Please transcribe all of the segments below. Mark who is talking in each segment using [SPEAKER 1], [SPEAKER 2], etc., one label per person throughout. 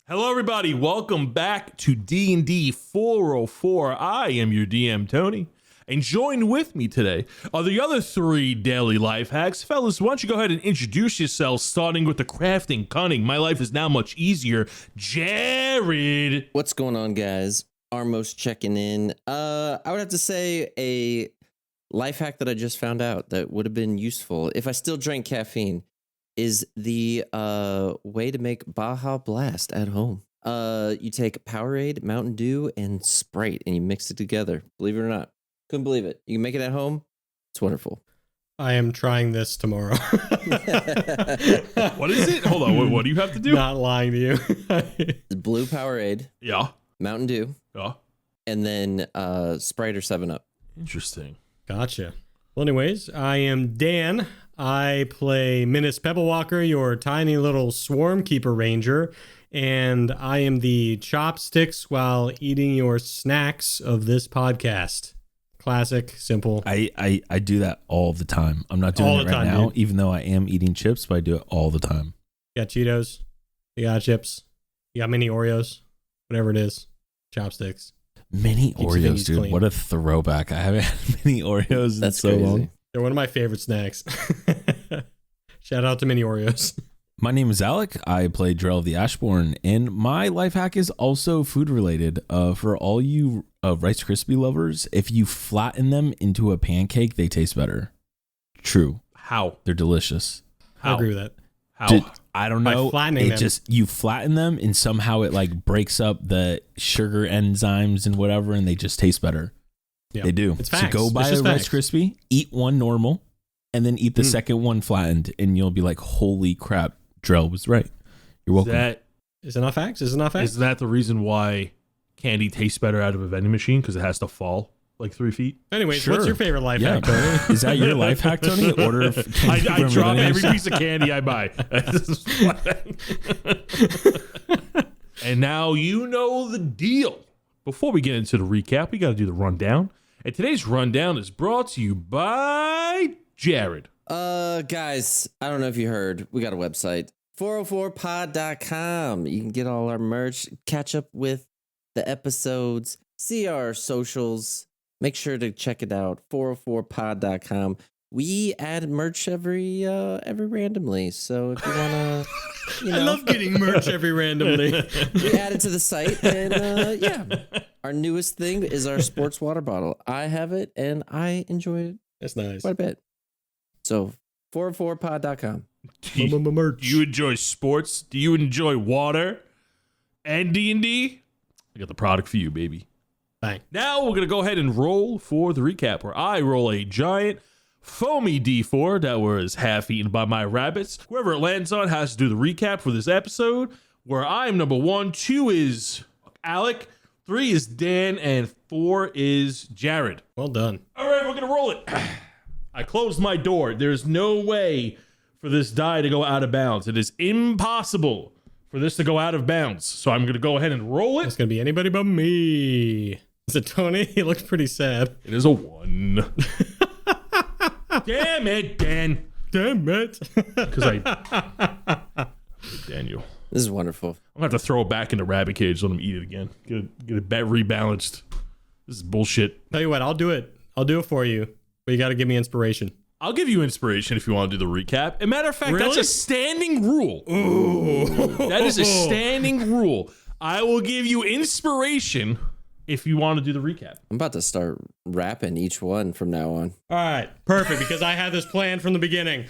[SPEAKER 1] Hello, everybody. Welcome back to DND404. I am your DM, Tony. And joined with me today are the other three daily life hacks. Fellas, why don't you go ahead and introduce yourselves, starting with the crafting cunning. My life is now much easier. Jared.
[SPEAKER 2] What's going on, guys? Armos checking in. I would have to say a life hack that I just found out that would have been useful if I still drank caffeine is the way to make Baja Blast at home. You take Powerade, Mountain Dew, and Sprite, and you mix it together. Believe it or not. Couldn't believe it. You can make it at home. It's wonderful.
[SPEAKER 3] I am trying this tomorrow.
[SPEAKER 1] What is it? Hold on. What do you have to do?
[SPEAKER 3] Not lying to you.
[SPEAKER 2] Blue Powerade.
[SPEAKER 1] Yeah.
[SPEAKER 2] Mountain Dew.
[SPEAKER 1] Yeah.
[SPEAKER 2] And then Sprite or 7-Up.
[SPEAKER 1] Interesting.
[SPEAKER 3] Gotcha. Well, anyways, I am Dan. I play Minnis PebbleWalker, your tiny little swarm keeper ranger, and I am the chopsticks while eating your snacks of this podcast. Classic, simple.
[SPEAKER 4] I do that all the time. I'm not doing
[SPEAKER 3] All
[SPEAKER 4] it
[SPEAKER 3] the
[SPEAKER 4] right
[SPEAKER 3] time,
[SPEAKER 4] now,
[SPEAKER 3] dude.
[SPEAKER 4] even though I am eating chips, but I do it all the time.
[SPEAKER 3] You got Cheetos, you got chips, you got mini Oreos, whatever it is, chopsticks.
[SPEAKER 4] Mini
[SPEAKER 3] Keeps your
[SPEAKER 4] Oreos,
[SPEAKER 3] fingers
[SPEAKER 4] dude.
[SPEAKER 3] clean.
[SPEAKER 4] What a throwback. I haven't had mini Oreos in
[SPEAKER 2] That's
[SPEAKER 4] so
[SPEAKER 2] crazy.
[SPEAKER 4] long.
[SPEAKER 3] They're one of my favorite snacks. Shout out to mini Oreos.
[SPEAKER 4] My name is Alec. I play Drell the AshBorn, and my life hack is also food related. For all you Rice Krispie lovers, if you flatten them into a pancake, they taste better. True.
[SPEAKER 1] How?
[SPEAKER 4] They're delicious.
[SPEAKER 3] I agree with that.
[SPEAKER 1] How?
[SPEAKER 4] I don't
[SPEAKER 3] By
[SPEAKER 4] know.
[SPEAKER 3] flattening
[SPEAKER 4] It
[SPEAKER 3] them.
[SPEAKER 4] just, you flatten them and somehow it like breaks up the sugar enzymes and whatever, and they just taste better.
[SPEAKER 3] Yeah.
[SPEAKER 4] They do.
[SPEAKER 3] It's
[SPEAKER 4] So
[SPEAKER 3] facts.
[SPEAKER 4] go buy
[SPEAKER 3] It's
[SPEAKER 4] a
[SPEAKER 3] just
[SPEAKER 4] Rice
[SPEAKER 3] facts.
[SPEAKER 4] Krispie, eat one normal, and then eat the second one flattened, and you'll be like, holy crap, Drell was right. You're welcome.
[SPEAKER 3] Is it not facts? Is it not facts?
[SPEAKER 1] Is that the reason why candy tastes better out of a vending machine? Because it has to fall like 3 feet?
[SPEAKER 3] Anyways,
[SPEAKER 4] Sure.
[SPEAKER 3] what's your favorite life
[SPEAKER 4] Yeah.
[SPEAKER 3] hack, Tony?
[SPEAKER 4] Is that your life hack, Tony? Order candy
[SPEAKER 1] I
[SPEAKER 4] from a
[SPEAKER 1] drop
[SPEAKER 4] vending
[SPEAKER 1] every
[SPEAKER 4] machine?
[SPEAKER 1] piece of candy I buy. And now you know the deal. Before we get into the recap, we got to do the rundown. And today's rundown is brought to you by Jared.
[SPEAKER 2] Guys, I don't know if you heard, we got a website, 404pod.com. You can get all our merch, catch up with the episodes, see our socials. Make sure to check it out, 404pod.com. We add merch every randomly. So if you want to,
[SPEAKER 3] I love getting merch every randomly.
[SPEAKER 2] we add it to the site. And yeah, our newest thing is our sports water bottle. I have it and I enjoy it
[SPEAKER 3] That's nice.
[SPEAKER 2] quite a bit. So 404pod.com.
[SPEAKER 1] Do you enjoy sports? Do you enjoy water and D&D? I got the product for you, baby.
[SPEAKER 3] Bang.
[SPEAKER 1] Now we're going to go ahead and roll for the recap, where I roll a giant foamy D4 that was half eaten by my rabbits. Whoever it lands on has to do the recap for this episode, where I'm number 1, 2 is Alec, 3 is Dan, and 4 is Jared.
[SPEAKER 3] Well done.
[SPEAKER 1] All right, we're going to roll it. I closed my door. There's no way for this die to go out of bounds. It is impossible for this to go out of bounds. So I'm going to go ahead and roll
[SPEAKER 3] It's
[SPEAKER 1] it.
[SPEAKER 3] going to be anybody but me. Is it Tony? He looks pretty sad.
[SPEAKER 1] It is a 1. Damn it, Dan.
[SPEAKER 3] Damn it.
[SPEAKER 1] Because Daniel.
[SPEAKER 2] This is wonderful.
[SPEAKER 1] I'm going to have to throw it back in the rabbit cage, let him eat it again. Get it rebalanced. This is bullshit.
[SPEAKER 3] Tell you what, I'll do it. I'll do it for you. But you got to give me inspiration.
[SPEAKER 1] I'll give you inspiration if you want to do the recap. As a matter of fact, that's
[SPEAKER 3] Really?
[SPEAKER 1] a standing rule.
[SPEAKER 3] Ooh.
[SPEAKER 1] That is a standing rule. I will give you inspiration if you want to do the recap.
[SPEAKER 2] I'm about to start rapping each one from now on.
[SPEAKER 3] All right. Perfect. Because I had this plan from the beginning.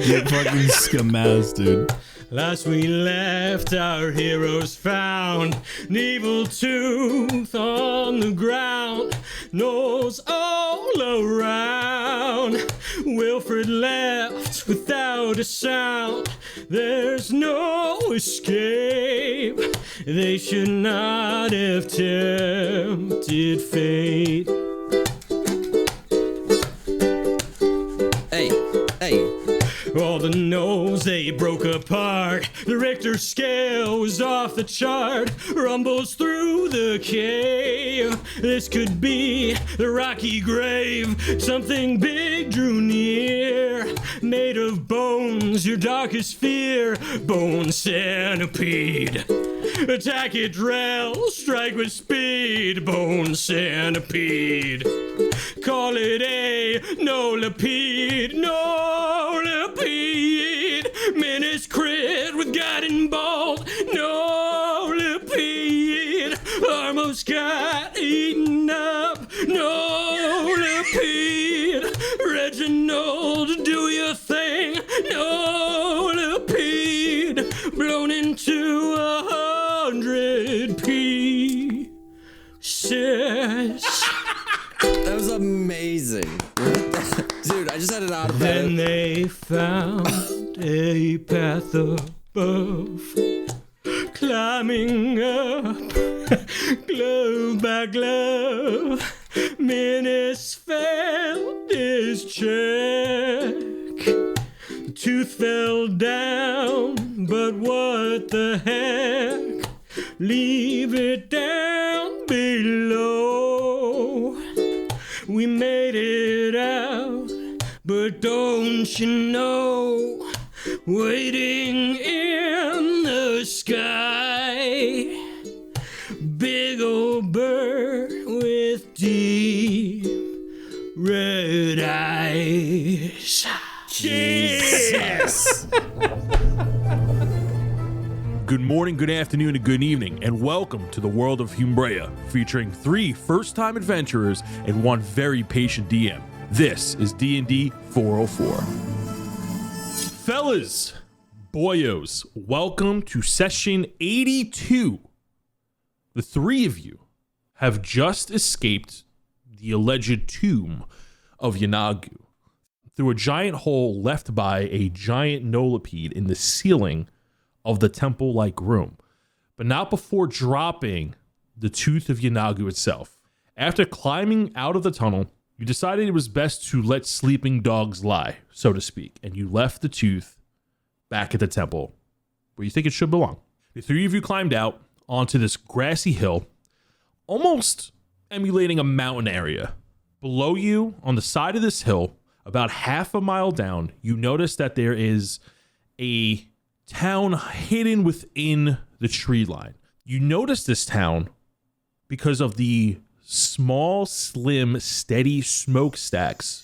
[SPEAKER 4] You fucking scum-ass, dude.
[SPEAKER 3] Last we left, our heroes found an evil tooth on the ground, nose all around. Wilfred left without a sound. There's no escape. They should not have tempted fate.
[SPEAKER 2] Hey,
[SPEAKER 3] All the knolls, they broke apart. The Richter scale was off the chart. Rumbles through the cave. This could be the rocky grave. Something big drew near. Made of bones, your darkest fear. Bone centipede. Attack it, Drell. Strike with speed. Bone centipede. Call it a no-lapede. No-lapede. Minnis crit with guiding bolt. No-lapede. Armos got eaten up. No-lapede. Reginald, do your thing. No-lapede. Blown into 100 pieces.
[SPEAKER 2] That was amazing. Dude, I just had an automatic.
[SPEAKER 3] Then they found a path above, climbing up, glove by glove. Minnis failed his check. Tooth fell down, but what the heck? Leave it down below. We made it out, but don't you know, waiting in the sky, big old bird with deep red eyes.
[SPEAKER 2] Jesus.
[SPEAKER 1] Good morning, good afternoon, and good evening, and welcome to the world of Humbrea, featuring 3 first-time adventurers and 1 very patient DM. This is DND404. Fellas, boyos, welcome to session 82. The 3 of you have just escaped the alleged tomb of Yanagu through a giant hole left by a giant nolapede in the ceiling of the temple-like room, but not before dropping the tooth of Yanagu itself. After climbing out of the tunnel, you decided it was best to let sleeping dogs lie, so to speak, and you left the tooth back at the temple where you think it should belong. The 3 of you climbed out onto this grassy hill, almost emulating a mountain area. Below you, on the side of this hill, about half a mile down, you notice that there is a town hidden within the tree line. You notice this town because of the small, slim, steady smokestacks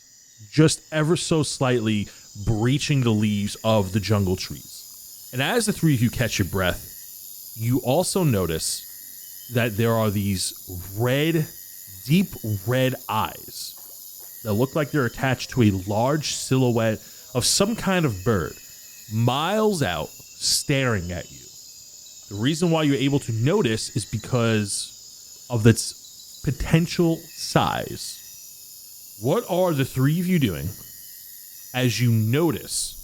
[SPEAKER 1] just ever so slightly breaching the leaves of the jungle trees. And as the 3 of you catch your breath, you also notice that there are these red, deep red eyes that look like they're attached to a large silhouette of some kind of bird, miles out, staring at you. The reason why you're able to notice is because of its potential size. What are the 3 of you doing as you notice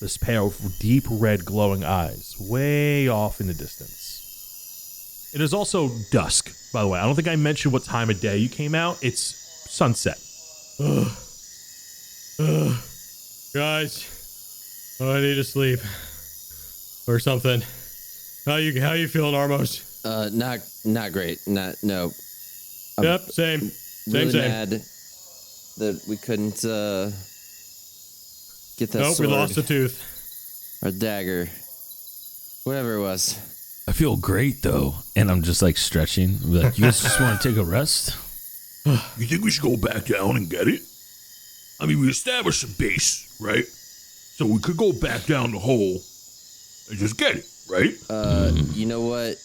[SPEAKER 1] this pair of deep red glowing eyes way off in the distance? It is also dusk, by the way. I don't think I mentioned what time of day you came out. It's sunset.
[SPEAKER 3] Guys, I need to sleep or something. How you feeling, Armos?
[SPEAKER 2] Not great. No.
[SPEAKER 3] Yep, same.
[SPEAKER 2] Really
[SPEAKER 3] Same.
[SPEAKER 2] mad that we couldn't get that
[SPEAKER 3] Nope,
[SPEAKER 2] sword
[SPEAKER 3] we lost a tooth.
[SPEAKER 2] or dagger, whatever it was.
[SPEAKER 4] I feel great though, and I'm just like stretching. I'm like, you guys just want to take a rest?
[SPEAKER 5] You think we should go back down and get it? I mean, we established a base, right? So we could go back down the hole and just get it, right?
[SPEAKER 2] You know what?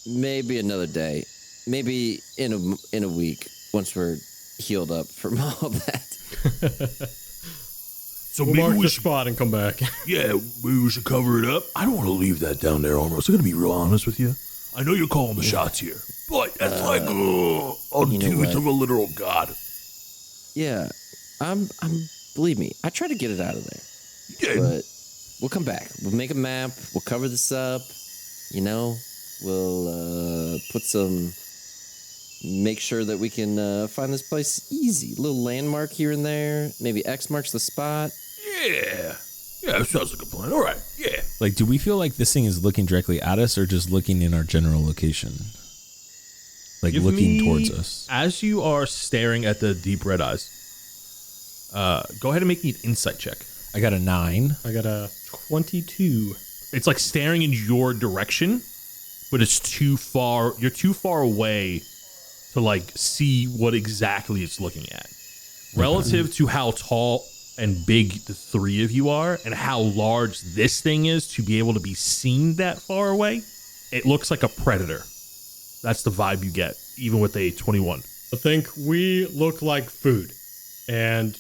[SPEAKER 2] Maybe another day. Maybe in a week once we're healed up from all that.
[SPEAKER 5] So
[SPEAKER 3] We'll
[SPEAKER 5] maybe
[SPEAKER 3] mark
[SPEAKER 5] we
[SPEAKER 3] the
[SPEAKER 5] should,
[SPEAKER 3] spot and come back.
[SPEAKER 5] yeah, maybe we should cover it up. I don't want to leave that down there, Armos. I'm gonna be real honest with you. I know you're calling the shots here, but that's like a
[SPEAKER 2] you know
[SPEAKER 5] tooth
[SPEAKER 2] what?
[SPEAKER 5] of a literal god.
[SPEAKER 2] Yeah, I'm. Believe me, I try to get it out of there,
[SPEAKER 5] Yeah,
[SPEAKER 2] but we'll come back. We'll make a map. We'll cover this up. You know, we'll put some. Make sure that we can find this place easy. Little landmark here and there. Maybe X marks the spot.
[SPEAKER 5] Yeah. Yeah, that sounds like a plan. All right. Yeah.
[SPEAKER 4] Like, do we feel like this thing is looking directly at us or just looking in our general location? Like,
[SPEAKER 1] Give
[SPEAKER 4] looking
[SPEAKER 1] me-
[SPEAKER 4] towards us.
[SPEAKER 1] As you are staring at the deep red eyes, go ahead and make me an insight check.
[SPEAKER 4] I got a 9.
[SPEAKER 3] I got a 22.
[SPEAKER 1] It's like staring in your direction, but it's too far. You're too far away to like see what exactly it's looking at. Relative to how tall and big the three of you are and how large this thing is to be able to be seen that far away, it looks like a predator. That's the vibe you get, even with a 21.
[SPEAKER 3] I think we look like food, and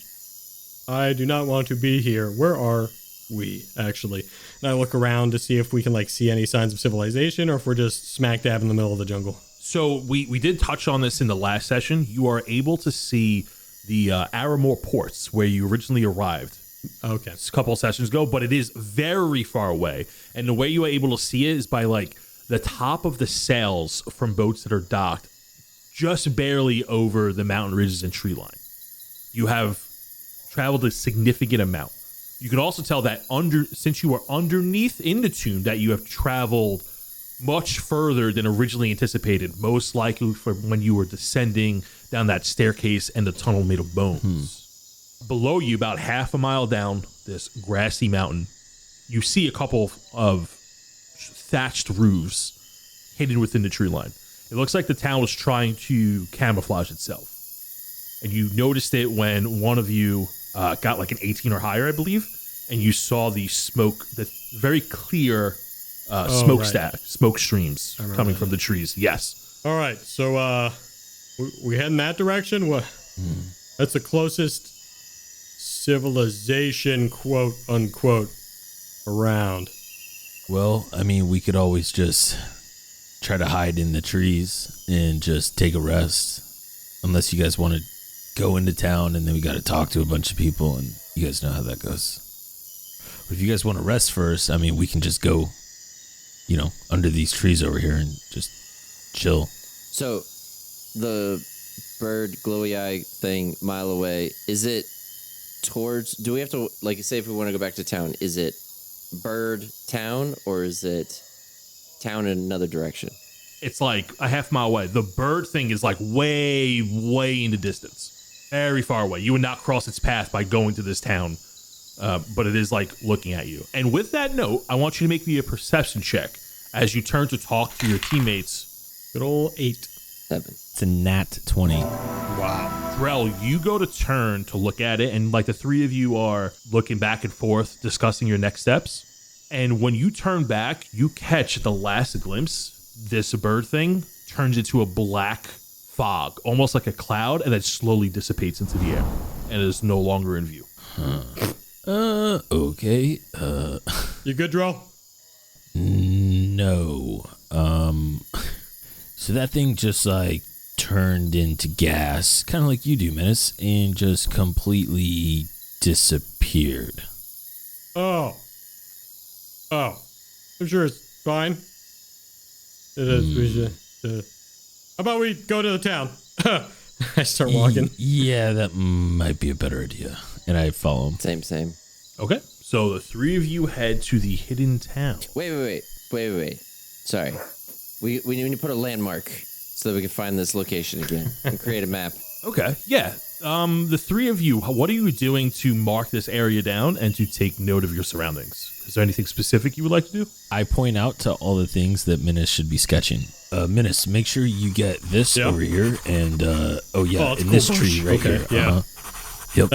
[SPEAKER 3] I do not want to be here. Where are we, actually? And I look around to see if we can like see any signs of civilization or if we're just smack dab in the middle of the jungle.
[SPEAKER 1] So we did touch on this in the last session. You are able to see the Armos ports where you originally arrived.
[SPEAKER 3] Okay.
[SPEAKER 1] A couple of sessions ago, but it is very far away. And the way you are able to see it is by like the top of the sails from boats that are docked just barely over the mountain ridges and tree line. You have traveled a significant amount. You can also tell that since you are underneath in the tomb that you have traveled much further than originally anticipated, most likely from when you were descending down that staircase and the tunnel made of bones. Below you, about half a mile down this grassy mountain, you see a couple of thatched roofs hidden within the tree line. It looks like the town was trying to camouflage itself. And you noticed it when one of you got like an 18 or higher, I believe, and you saw the smoke, the very clear smoke streams coming from the trees. Yes.
[SPEAKER 3] All right. So we head in that direction? What? That's the closest civilization, quote unquote, around.
[SPEAKER 4] Well, I mean, we could always just try to hide in the trees and just take a rest. Unless you guys want to go into town and then we got to talk to a bunch of people and you guys know how that goes. But if you guys want to rest first, I mean, we can just go, under these trees over here and just chill.
[SPEAKER 2] So, the bird glowy eye thing mile away, is it towards, do we have to, like, say if we want to go back to town, is it bird town or is it town in another direction?
[SPEAKER 1] It's like a half mile away. The bird thing is like way, way in the distance. Very far away. You would not cross its path by going to this town, but it is like looking at you. And with that note, I want you to make me a perception check as you turn to talk to your teammates.
[SPEAKER 3] Good old 8.
[SPEAKER 2] 7.
[SPEAKER 4] It's a nat 20.
[SPEAKER 3] Wow.
[SPEAKER 1] Drell, you go to turn to look at it, and like the three of you are looking back and forth, discussing your next steps. And when you turn back, you catch at the last glimpse, this bird thing turns into a black fog, almost like a cloud, and then slowly dissipates into the air and is no longer in view.
[SPEAKER 4] Okay.
[SPEAKER 3] You good, Drell?
[SPEAKER 4] No. So that thing just like turned into gas, kind of like you do, Minnis, and just completely disappeared.
[SPEAKER 3] Oh. I'm sure it's fine. It is. We should, how about we go to the town? I start walking.
[SPEAKER 4] Yeah, that might be a better idea. And I follow him.
[SPEAKER 2] Same.
[SPEAKER 1] Okay, so the three of you head to the hidden town.
[SPEAKER 2] Wait. Sorry. We need to put a landmark so that we can find this location again and create a map.
[SPEAKER 1] Okay, yeah. The three of you, what are you doing to mark this area down and to take note of your surroundings? Is there anything specific you would like to do?
[SPEAKER 4] I point out to all the things that Minnis should be sketching. Minnis, make sure you get this over here and, in
[SPEAKER 3] cool.
[SPEAKER 4] this tree right
[SPEAKER 3] Okay,
[SPEAKER 4] here.
[SPEAKER 3] yeah.
[SPEAKER 4] Yep.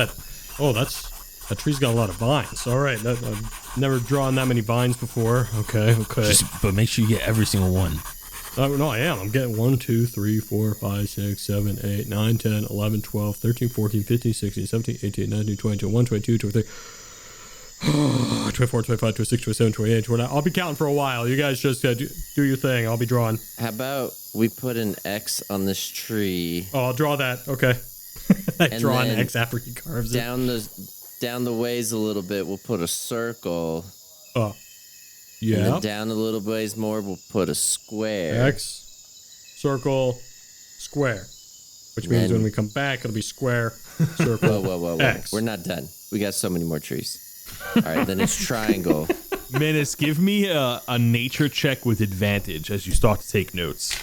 [SPEAKER 3] That tree's got a lot of vines. All right. I've never drawn that many vines before. Okay.
[SPEAKER 4] But make sure you get every single one.
[SPEAKER 3] No, I am. I'm getting 1, 2, 3, 4, 5, 6, 7, 8, 9, 10, 11, 12, 13, 14, 15, 16, 17, 18, 19, 20, 21, 22, 23, 24, 25, 26, 27, 28, 29. I'll be counting for a while. You guys just do your thing. I'll be drawing.
[SPEAKER 2] How about we put an X on this tree?
[SPEAKER 3] Oh, I'll draw that. Okay. I draw an X after he carves it.
[SPEAKER 2] Down the ways a little bit, we'll put a circle.
[SPEAKER 3] Oh.
[SPEAKER 2] And
[SPEAKER 3] Yeah.
[SPEAKER 2] then down a little ways more, we'll put a square.
[SPEAKER 3] X, circle, square. Which means
[SPEAKER 2] Then-
[SPEAKER 3] when we come back, it'll be square, circle,
[SPEAKER 2] Whoa.
[SPEAKER 3] X.
[SPEAKER 2] We're not done. We got so many more trees. All right, then it's triangle.
[SPEAKER 1] Minnis, give me a nature check with advantage as you start to take notes.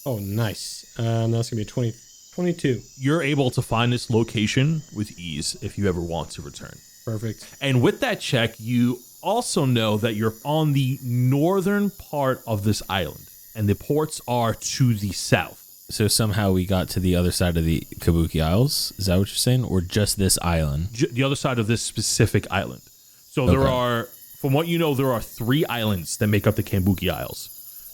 [SPEAKER 3] Oh, nice. That's going to be 22.
[SPEAKER 1] You're able to find this location with ease if you ever want to return.
[SPEAKER 3] Perfect.
[SPEAKER 1] And with that check, you also know that you're on the northern part of this island, and the ports are to the south.
[SPEAKER 4] So somehow we got to the other side of the Kabuki Isles. Is that what you're saying? Or just this island?
[SPEAKER 1] The other side of this specific island. So there are, from what you know, there are 3 islands that make up the Kabuki Isles.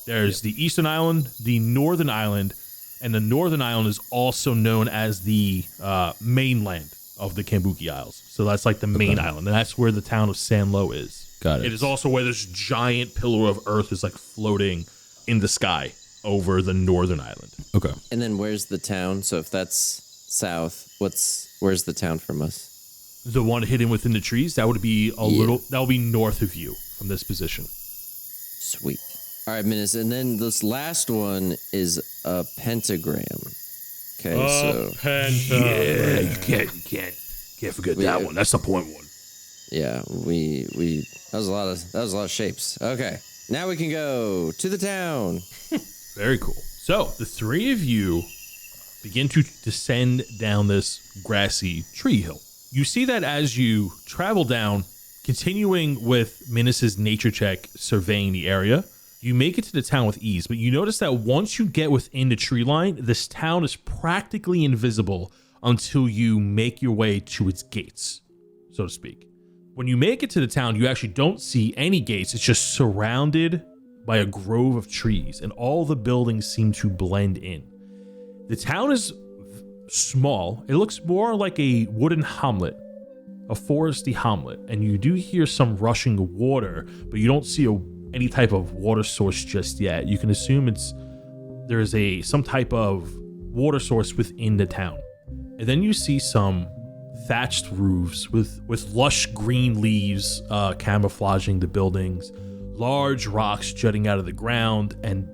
[SPEAKER 1] There's the eastern island, the northern island, and the northern island is also known as the mainland of the Kabuki Isles. So that's like the main island, and that's where the town of Sanlo is.
[SPEAKER 4] Got it.
[SPEAKER 1] It is also where this giant pillar of earth is like floating in the sky over the northern island.
[SPEAKER 4] Okay.
[SPEAKER 2] And then where's the town? So if that's south, where's the town from us?
[SPEAKER 1] The one hidden within the trees, that would be that would be north of you from this position.
[SPEAKER 2] Sweet. All right, Minnis. And then this last one is a pentagram. Okay, so
[SPEAKER 5] Yeah, you can't forget that one. That's the point one.
[SPEAKER 2] yeah, we that was a lot of shapes. Okay, now we can go to the town.
[SPEAKER 1] Very cool. So the 3 of you begin to descend down this grassy tree hill. You see that as you travel down, continuing with Minnis's nature check, surveying the area, you make it to the town with ease, but you notice that once you get within the tree line, this town is practically invisible until you make your way to its gates, so to speak. When you make it to the town, you actually don't see any gates. It's just surrounded by a grove of trees, and all the buildings seem to blend in. The town is small. It looks more like a wooden hamlet, a foresty hamlet, and you do hear some rushing water, but you don't see any type of water source just yet. You can assume there is some type of water source within the town. And then you see some thatched roofs with lush green leaves camouflaging the buildings, large rocks jutting out of the ground, and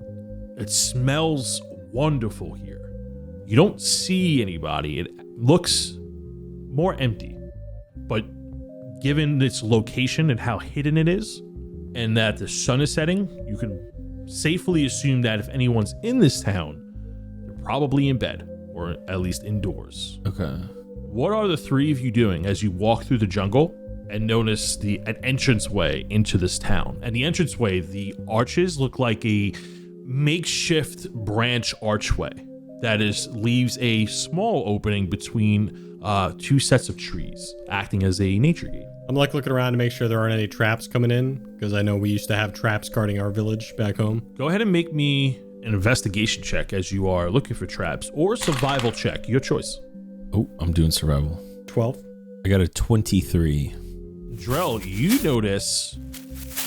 [SPEAKER 1] it smells wonderful here. You don't see anybody. It looks more empty, but given its location and how hidden it is, and that the sun is setting, you can safely assume that if anyone's in this town, they're probably in bed, or at least indoors.
[SPEAKER 4] Okay.
[SPEAKER 1] What are the 3 of you doing as you walk through the jungle and notice an entranceway into this town? And the entranceway, the arches look like a makeshift branch archway that leaves a small opening between 2 sets of trees, acting as a nature gate.
[SPEAKER 3] I'm like looking around to make sure there aren't any traps coming in, because I know we used to have traps guarding our village back home.
[SPEAKER 1] Go ahead and make me an investigation check as you are looking for traps, or survival check, your choice.
[SPEAKER 4] Oh, I'm doing survival.
[SPEAKER 3] 12.
[SPEAKER 4] I got a 23.
[SPEAKER 1] Drell, you notice,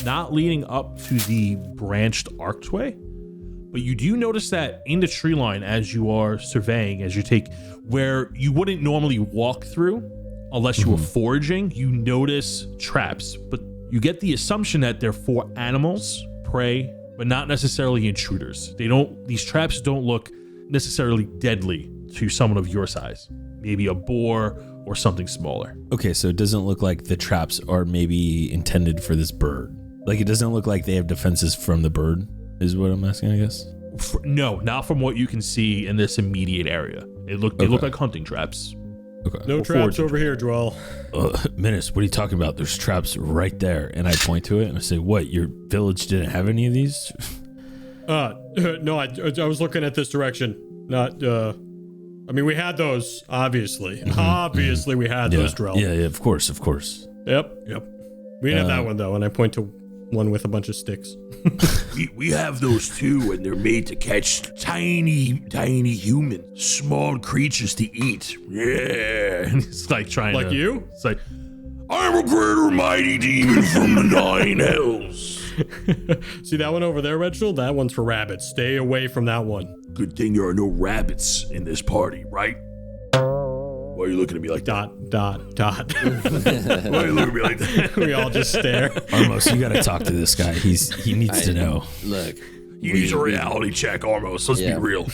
[SPEAKER 1] not leading up to the branched archway, but you do notice that in the tree line as you are surveying, as you take where you wouldn't normally walk through unless you were foraging, you notice traps, but you get the assumption that they're for animals, prey, but not necessarily intruders. These traps don't look necessarily deadly to someone of your size. Maybe a boar or something smaller.
[SPEAKER 4] Okay, so it doesn't look like the traps are maybe intended for this bird. Like, it doesn't look like they have defenses from the bird, is what I'm asking, I guess.
[SPEAKER 1] No, not from what you can see in this immediate area. They look like hunting traps.
[SPEAKER 4] Okay.
[SPEAKER 3] No traps over here, Drell.
[SPEAKER 4] Minnis, what are you talking about? There's traps right there. And I point to it and I say, what, your village didn't have any of these?
[SPEAKER 3] No, I was looking at this direction. Not, I mean, we had those, obviously. Obviously, we had those, Drell.
[SPEAKER 4] Yeah, of course.
[SPEAKER 3] Yep. We didn't have that one, though, and I point to one with a bunch of sticks.
[SPEAKER 5] We have those too, and they're made to catch tiny humans, small creatures to eat. Yeah.
[SPEAKER 1] And it's like trying
[SPEAKER 3] Like
[SPEAKER 1] to...
[SPEAKER 3] you?
[SPEAKER 1] It's like,
[SPEAKER 5] I'm a greater mighty demon from the 9 hells.
[SPEAKER 3] See that one over there, Reginald? That one's for rabbits. Stay away from that one.
[SPEAKER 5] Good thing there are no rabbits in this party, right? Why are you looking at me like that?
[SPEAKER 3] Dot.
[SPEAKER 5] Why are you looking at me like that?
[SPEAKER 3] We all just stare.
[SPEAKER 4] Armos, you gotta talk to this guy. He needs to know.
[SPEAKER 2] Look,
[SPEAKER 5] He needs a reality check, Armos. Let's be real.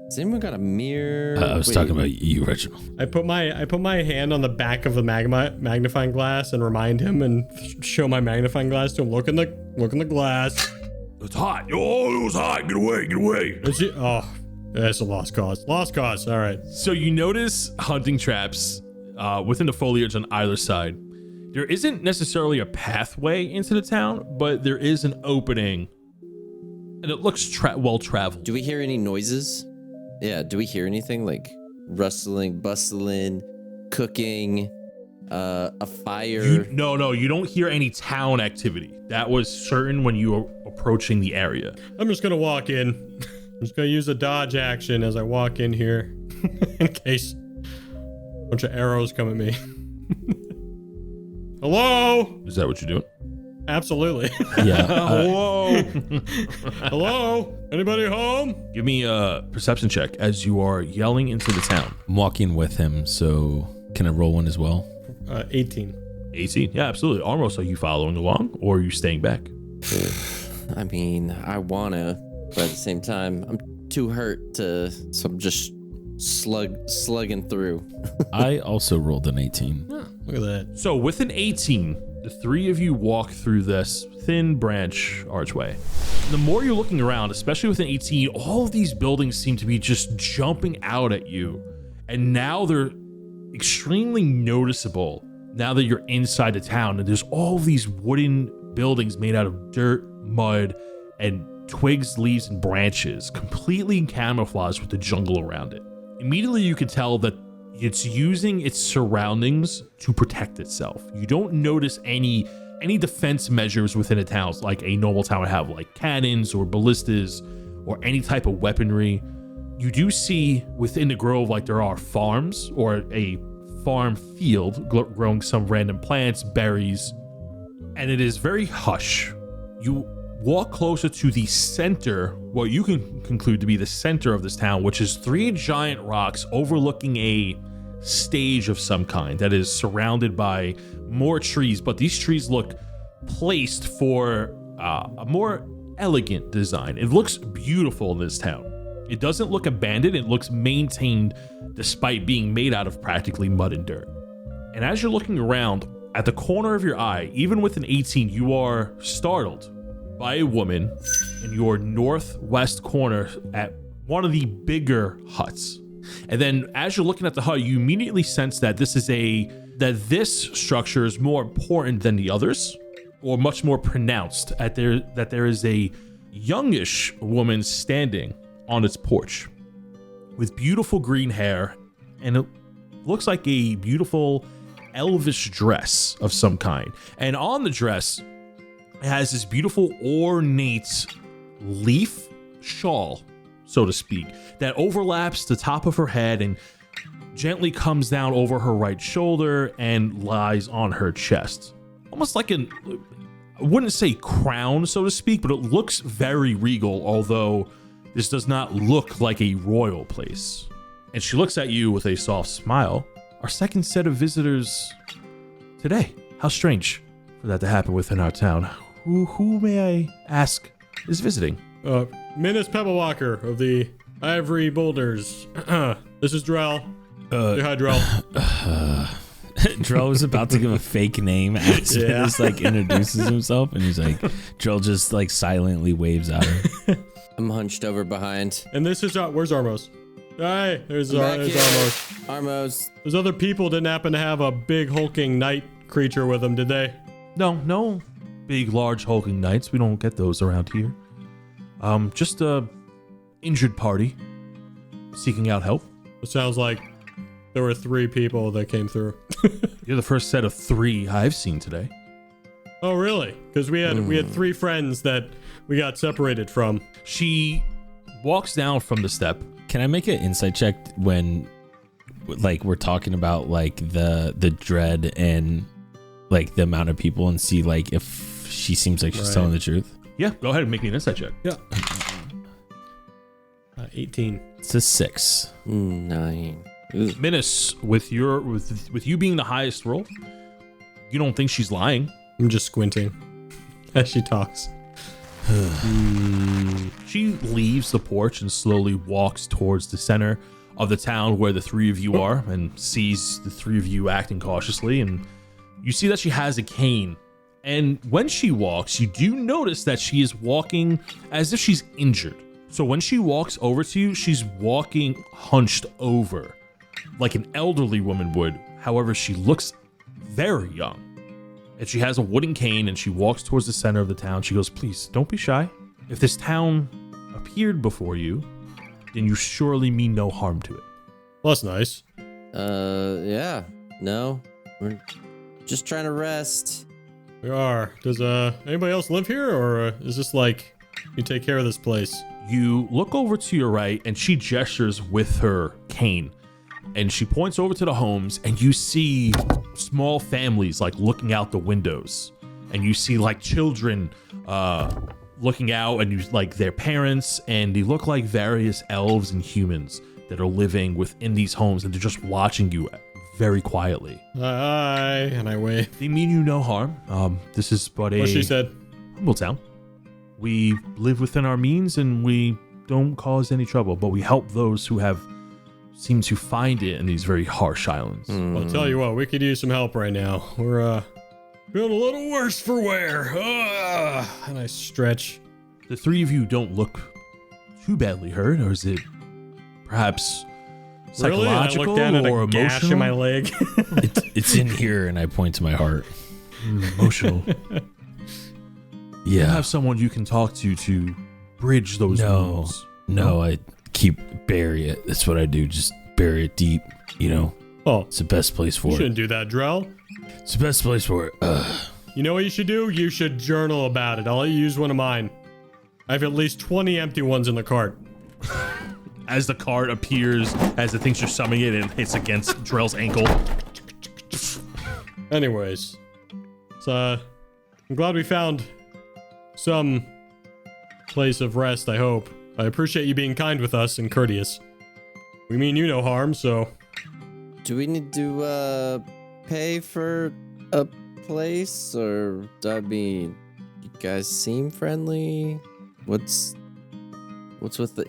[SPEAKER 2] Has anyone got a mirror?
[SPEAKER 4] I was
[SPEAKER 2] Wait,
[SPEAKER 4] talking about you, Reginald.
[SPEAKER 3] I put my hand on the back of the magnifying glass and remind him and show my magnifying glass to him. Look in the glass.
[SPEAKER 5] It's hot. Oh, it was hot. Get away. Get away.
[SPEAKER 3] Oh, that's a lost cause. Lost cause. All right.
[SPEAKER 1] So you notice hunting traps within the foliage on either side. There isn't necessarily a pathway into the town, but there is an opening, and it looks well traveled.
[SPEAKER 2] Do we hear any noises? Yeah, do we hear anything like rustling, bustling, cooking, a fire?
[SPEAKER 1] No, you don't hear any town activity. That was certain when you were approaching the area.
[SPEAKER 3] I'm just gonna walk in. I'm just gonna use a dodge action as I walk in here, in case a bunch of arrows come at me. Hello?
[SPEAKER 1] Is that what you're doing?
[SPEAKER 3] Absolutely.
[SPEAKER 4] Yeah.
[SPEAKER 1] Whoa!
[SPEAKER 3] Hello? Anybody home?
[SPEAKER 1] Give me a perception check as you are yelling into the town.
[SPEAKER 4] I'm walking with him, so can I roll one as well?
[SPEAKER 3] 18.
[SPEAKER 1] 18? Yeah, absolutely. Armos, are you following along or are you staying back?
[SPEAKER 2] I mean, I wanna, but at the same time, I'm too hurt to, so I'm just slugging through.
[SPEAKER 4] I also rolled an 18.
[SPEAKER 3] Oh, look at that.
[SPEAKER 1] So with an 18, the three of you walk through this thin branch archway. The more you're looking around, especially with an 18, all of these buildings seem to be just jumping out at you. And now they're extremely noticeable now that you're inside the town. And there's all these wooden buildings made out of dirt, mud, and twigs, leaves, and branches, completely camouflaged with the jungle around it. Immediately you can tell that it's using its surroundings to protect itself. You don't notice any defense measures within a town like a normal town would have, like cannons or ballistas or any type of weaponry. You do see within the grove like there are farms or a farm field growing some random plants, berries, and it is very hush. You walk closer to the center, what you can conclude to be the center of this town, which is three giant rocks overlooking a stage of some kind that is surrounded by more trees, but these trees look placed for a more elegant design. It looks beautiful in this town. It doesn't look abandoned. It looks maintained despite being made out of practically mud and dirt. And as you're looking around, at the corner of your eye, even with an 18, you are startled by a woman in your northwest corner at one of the bigger huts. And then as you're looking at the hut, you immediately sense that this structure is more important than the others, or much more pronounced, that there is a youngish woman standing on its porch with beautiful green hair, and it looks like a beautiful elvish dress of some kind. And on the dress, it has this beautiful ornate leaf shawl, so to speak, that overlaps the top of her head and gently comes down over her right shoulder and lies on her chest. Almost like I wouldn't say crown, so to speak, but it looks very regal, although this does not look like a royal place. And she looks at you with a soft smile. Our second set of visitors today. How strange for that to happen within our town. Who may I ask is visiting?
[SPEAKER 3] Minnis PebbleWalker of the Ivory Boulders. This is Drell. Say hi, Drell.
[SPEAKER 4] Drell was about to give a fake name as Minnis like introduces himself, and he's like, Drell just like silently waves at her.
[SPEAKER 2] I'm hunched over behind.
[SPEAKER 3] And this is where's Armos? Hi, there's Armos.
[SPEAKER 2] Armos.
[SPEAKER 3] Those other people didn't happen to have a big hulking night creature with them, did they?
[SPEAKER 1] No big, large hulking knights. We don't get those around here. Just a injured party seeking out help.
[SPEAKER 3] It sounds like there were 3 people that came through.
[SPEAKER 1] You're the first set of 3 I've seen today.
[SPEAKER 3] Oh, really? Because we had 3 friends that we got separated from.
[SPEAKER 1] She walks down from the step.
[SPEAKER 4] Can I make an insight check when, like, we're talking about like the dread and like the amount of people, and see like if she seems like she's telling the truth?
[SPEAKER 1] Yeah, go ahead and make me an insight check.
[SPEAKER 3] Yeah. 18.
[SPEAKER 4] It's a 6.
[SPEAKER 2] 9.
[SPEAKER 1] Minnis, with you being the highest roll, you don't think she's lying.
[SPEAKER 3] I'm just squinting as she talks.
[SPEAKER 1] She leaves the porch and slowly walks towards the center of the town where the three of you are, and sees the three of you acting cautiously, and you see that she has a cane. And when she walks, you do notice that she is walking as if she's injured. So when she walks over to you, she's walking hunched over like an elderly woman would. However, she looks very young. And she has a wooden cane, and she walks towards the center of the town. She goes, please, don't be shy. If this town appeared before you, then you surely mean no harm to it.
[SPEAKER 3] Well, that's nice.
[SPEAKER 2] Yeah. No. We're just trying to rest.
[SPEAKER 3] We are. Does anybody else live here, or is this like you take care of this place?
[SPEAKER 1] You look over to your right, and she gestures with her cane. And she points over to the homes, and you see small families like looking out the windows, and you see like children looking out, and you like their parents, and they look like various elves and humans that are living within these homes, and they're just watching you very quietly.
[SPEAKER 3] Hi, and I wave.
[SPEAKER 1] They mean you no harm. This is but a
[SPEAKER 3] What she said.
[SPEAKER 1] humble town. We live within our means, and we don't cause any trouble, but we help those who have seem to find it in these very harsh islands.
[SPEAKER 3] Well, I'll tell you what, we could use some help right now. We're feeling a little worse for wear. And I stretch.
[SPEAKER 1] The three of you don't look too badly hurt, or is it perhaps
[SPEAKER 3] Really? And I
[SPEAKER 1] psychological
[SPEAKER 3] look down at
[SPEAKER 1] or
[SPEAKER 3] a gash in
[SPEAKER 1] emotional?
[SPEAKER 3] my leg.
[SPEAKER 4] It's in here, and I point to my heart.
[SPEAKER 1] Emotional. You
[SPEAKER 4] Yeah.
[SPEAKER 1] have someone you can talk to bridge those wounds.
[SPEAKER 4] No, I bury it. That's what I do. Just bury it deep. You know,
[SPEAKER 3] Oh,
[SPEAKER 4] it's the best place
[SPEAKER 3] you
[SPEAKER 4] for it.
[SPEAKER 3] shouldn't do that, Drell.
[SPEAKER 4] It's the best place for it.
[SPEAKER 3] You know what you should do? You should journal about it. I'll let you use one of mine. I have at least 20 empty ones in the cart.
[SPEAKER 1] As the card appears, as it thinks you're summoning it, and hits against Drell's ankle.
[SPEAKER 3] Anyways, so I'm glad we found some place of rest, I hope. I appreciate you being kind with us and courteous. We mean you no harm, so...
[SPEAKER 2] Do we need to pay for a place, or I mean, you guys seem friendly? What's with the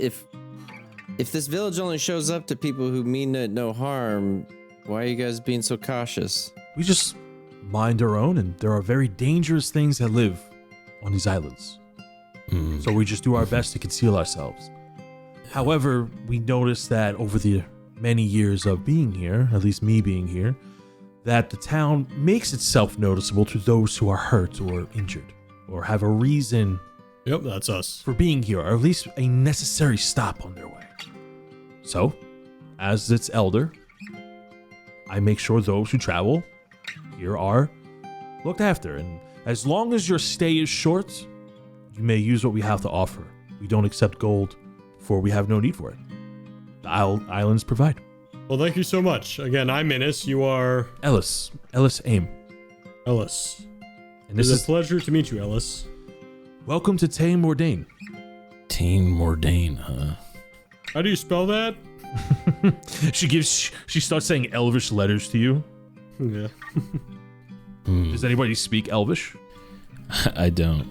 [SPEAKER 2] if this village only shows up to people who mean no harm? Why are you guys being so cautious?
[SPEAKER 1] We just mind our own, and there are very dangerous things that live on these islands. So we just do our best to conceal ourselves. However, we noticed that over the many years of being here, at least me being here, that the town makes itself noticeable to those who are hurt or injured, or have a reason
[SPEAKER 3] Yep, that's us.
[SPEAKER 1] for being here, or at least a necessary stop on their way. So, as its elder, I make sure those who travel here are looked after, and as long as your stay is short, you may use what we have to offer. We don't accept gold, for we have no need for it. The islands provide.
[SPEAKER 3] Well, thank you so much. Again, I'm Minnis. You are
[SPEAKER 1] Ellis Aim.
[SPEAKER 3] Ellis.
[SPEAKER 1] And
[SPEAKER 3] It's
[SPEAKER 1] this
[SPEAKER 3] a
[SPEAKER 1] is
[SPEAKER 3] pleasure to meet you, Ellis.
[SPEAKER 1] welcome to Tame Mordain.
[SPEAKER 4] Tame Mordain, huh?
[SPEAKER 3] How do you spell that?
[SPEAKER 1] She starts saying Elvish letters to you.
[SPEAKER 3] Yeah,
[SPEAKER 1] Does anybody speak Elvish?
[SPEAKER 4] I don't.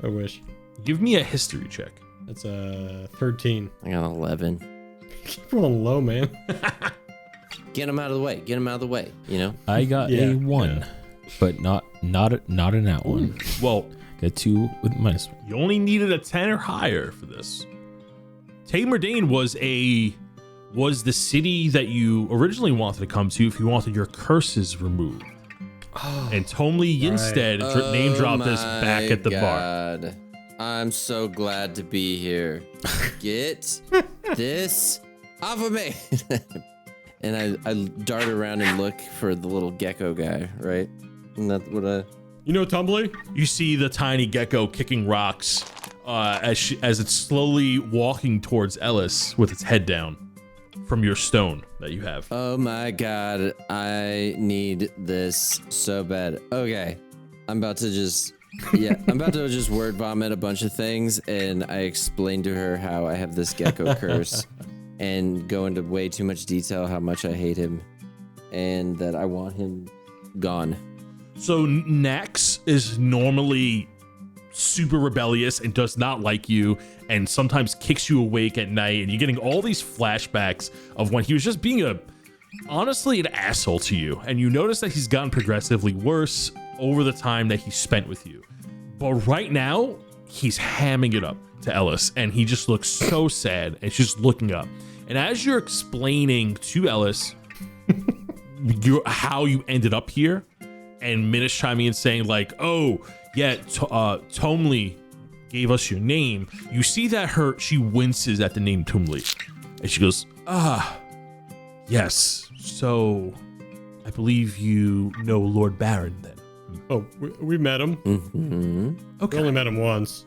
[SPEAKER 3] I wish.
[SPEAKER 1] Give me a history check.
[SPEAKER 3] That's 13.
[SPEAKER 2] I got 11.
[SPEAKER 3] Keep rolling low, man.
[SPEAKER 2] Get him out of the way. Get him out of the way. You know.
[SPEAKER 4] I got
[SPEAKER 3] Yeah,
[SPEAKER 4] a 1, but not an out one.
[SPEAKER 1] Well,
[SPEAKER 4] Got 2 with minus.
[SPEAKER 1] you only needed a 10 or higher for this. Tame Mordain was the city that you originally wanted to come to if you wanted your curses removed. And Tomley Yinstead name dropped this back at the bar.
[SPEAKER 2] God. I'm so glad to be here. Get this off of me. And I dart around and look for the little gecko guy, right? And that's what I...
[SPEAKER 3] You know Tumbly?
[SPEAKER 1] You see the tiny gecko kicking rocks as it's slowly walking towards Ellis with its head down from your stone that you have.
[SPEAKER 2] Oh my God. I need this so bad. Okay. I'm about to just word vomit a bunch of things, and I explain to her how I have this gecko curse and go into way too much detail how much I hate him and that I want him gone.
[SPEAKER 1] So Nax is normally super rebellious and does not like you and sometimes kicks you awake at night, and you're getting all these flashbacks of when he was just being honestly an asshole to you, and you notice that he's gotten progressively worse over the time that he spent with you. But right now, he's hamming it up to Ellis, and he just looks so sad, and she's just looking up. And as you're explaining to Ellis how you ended up here, and Minnis chiming in saying like, oh, yeah, Tomley gave us your name, you see that she winces at the name Tomley. And she goes, yes, so I believe you know Lord Baron then.
[SPEAKER 3] Oh, we met him.
[SPEAKER 2] Mm-hmm.
[SPEAKER 1] Okay.
[SPEAKER 3] We only met him once.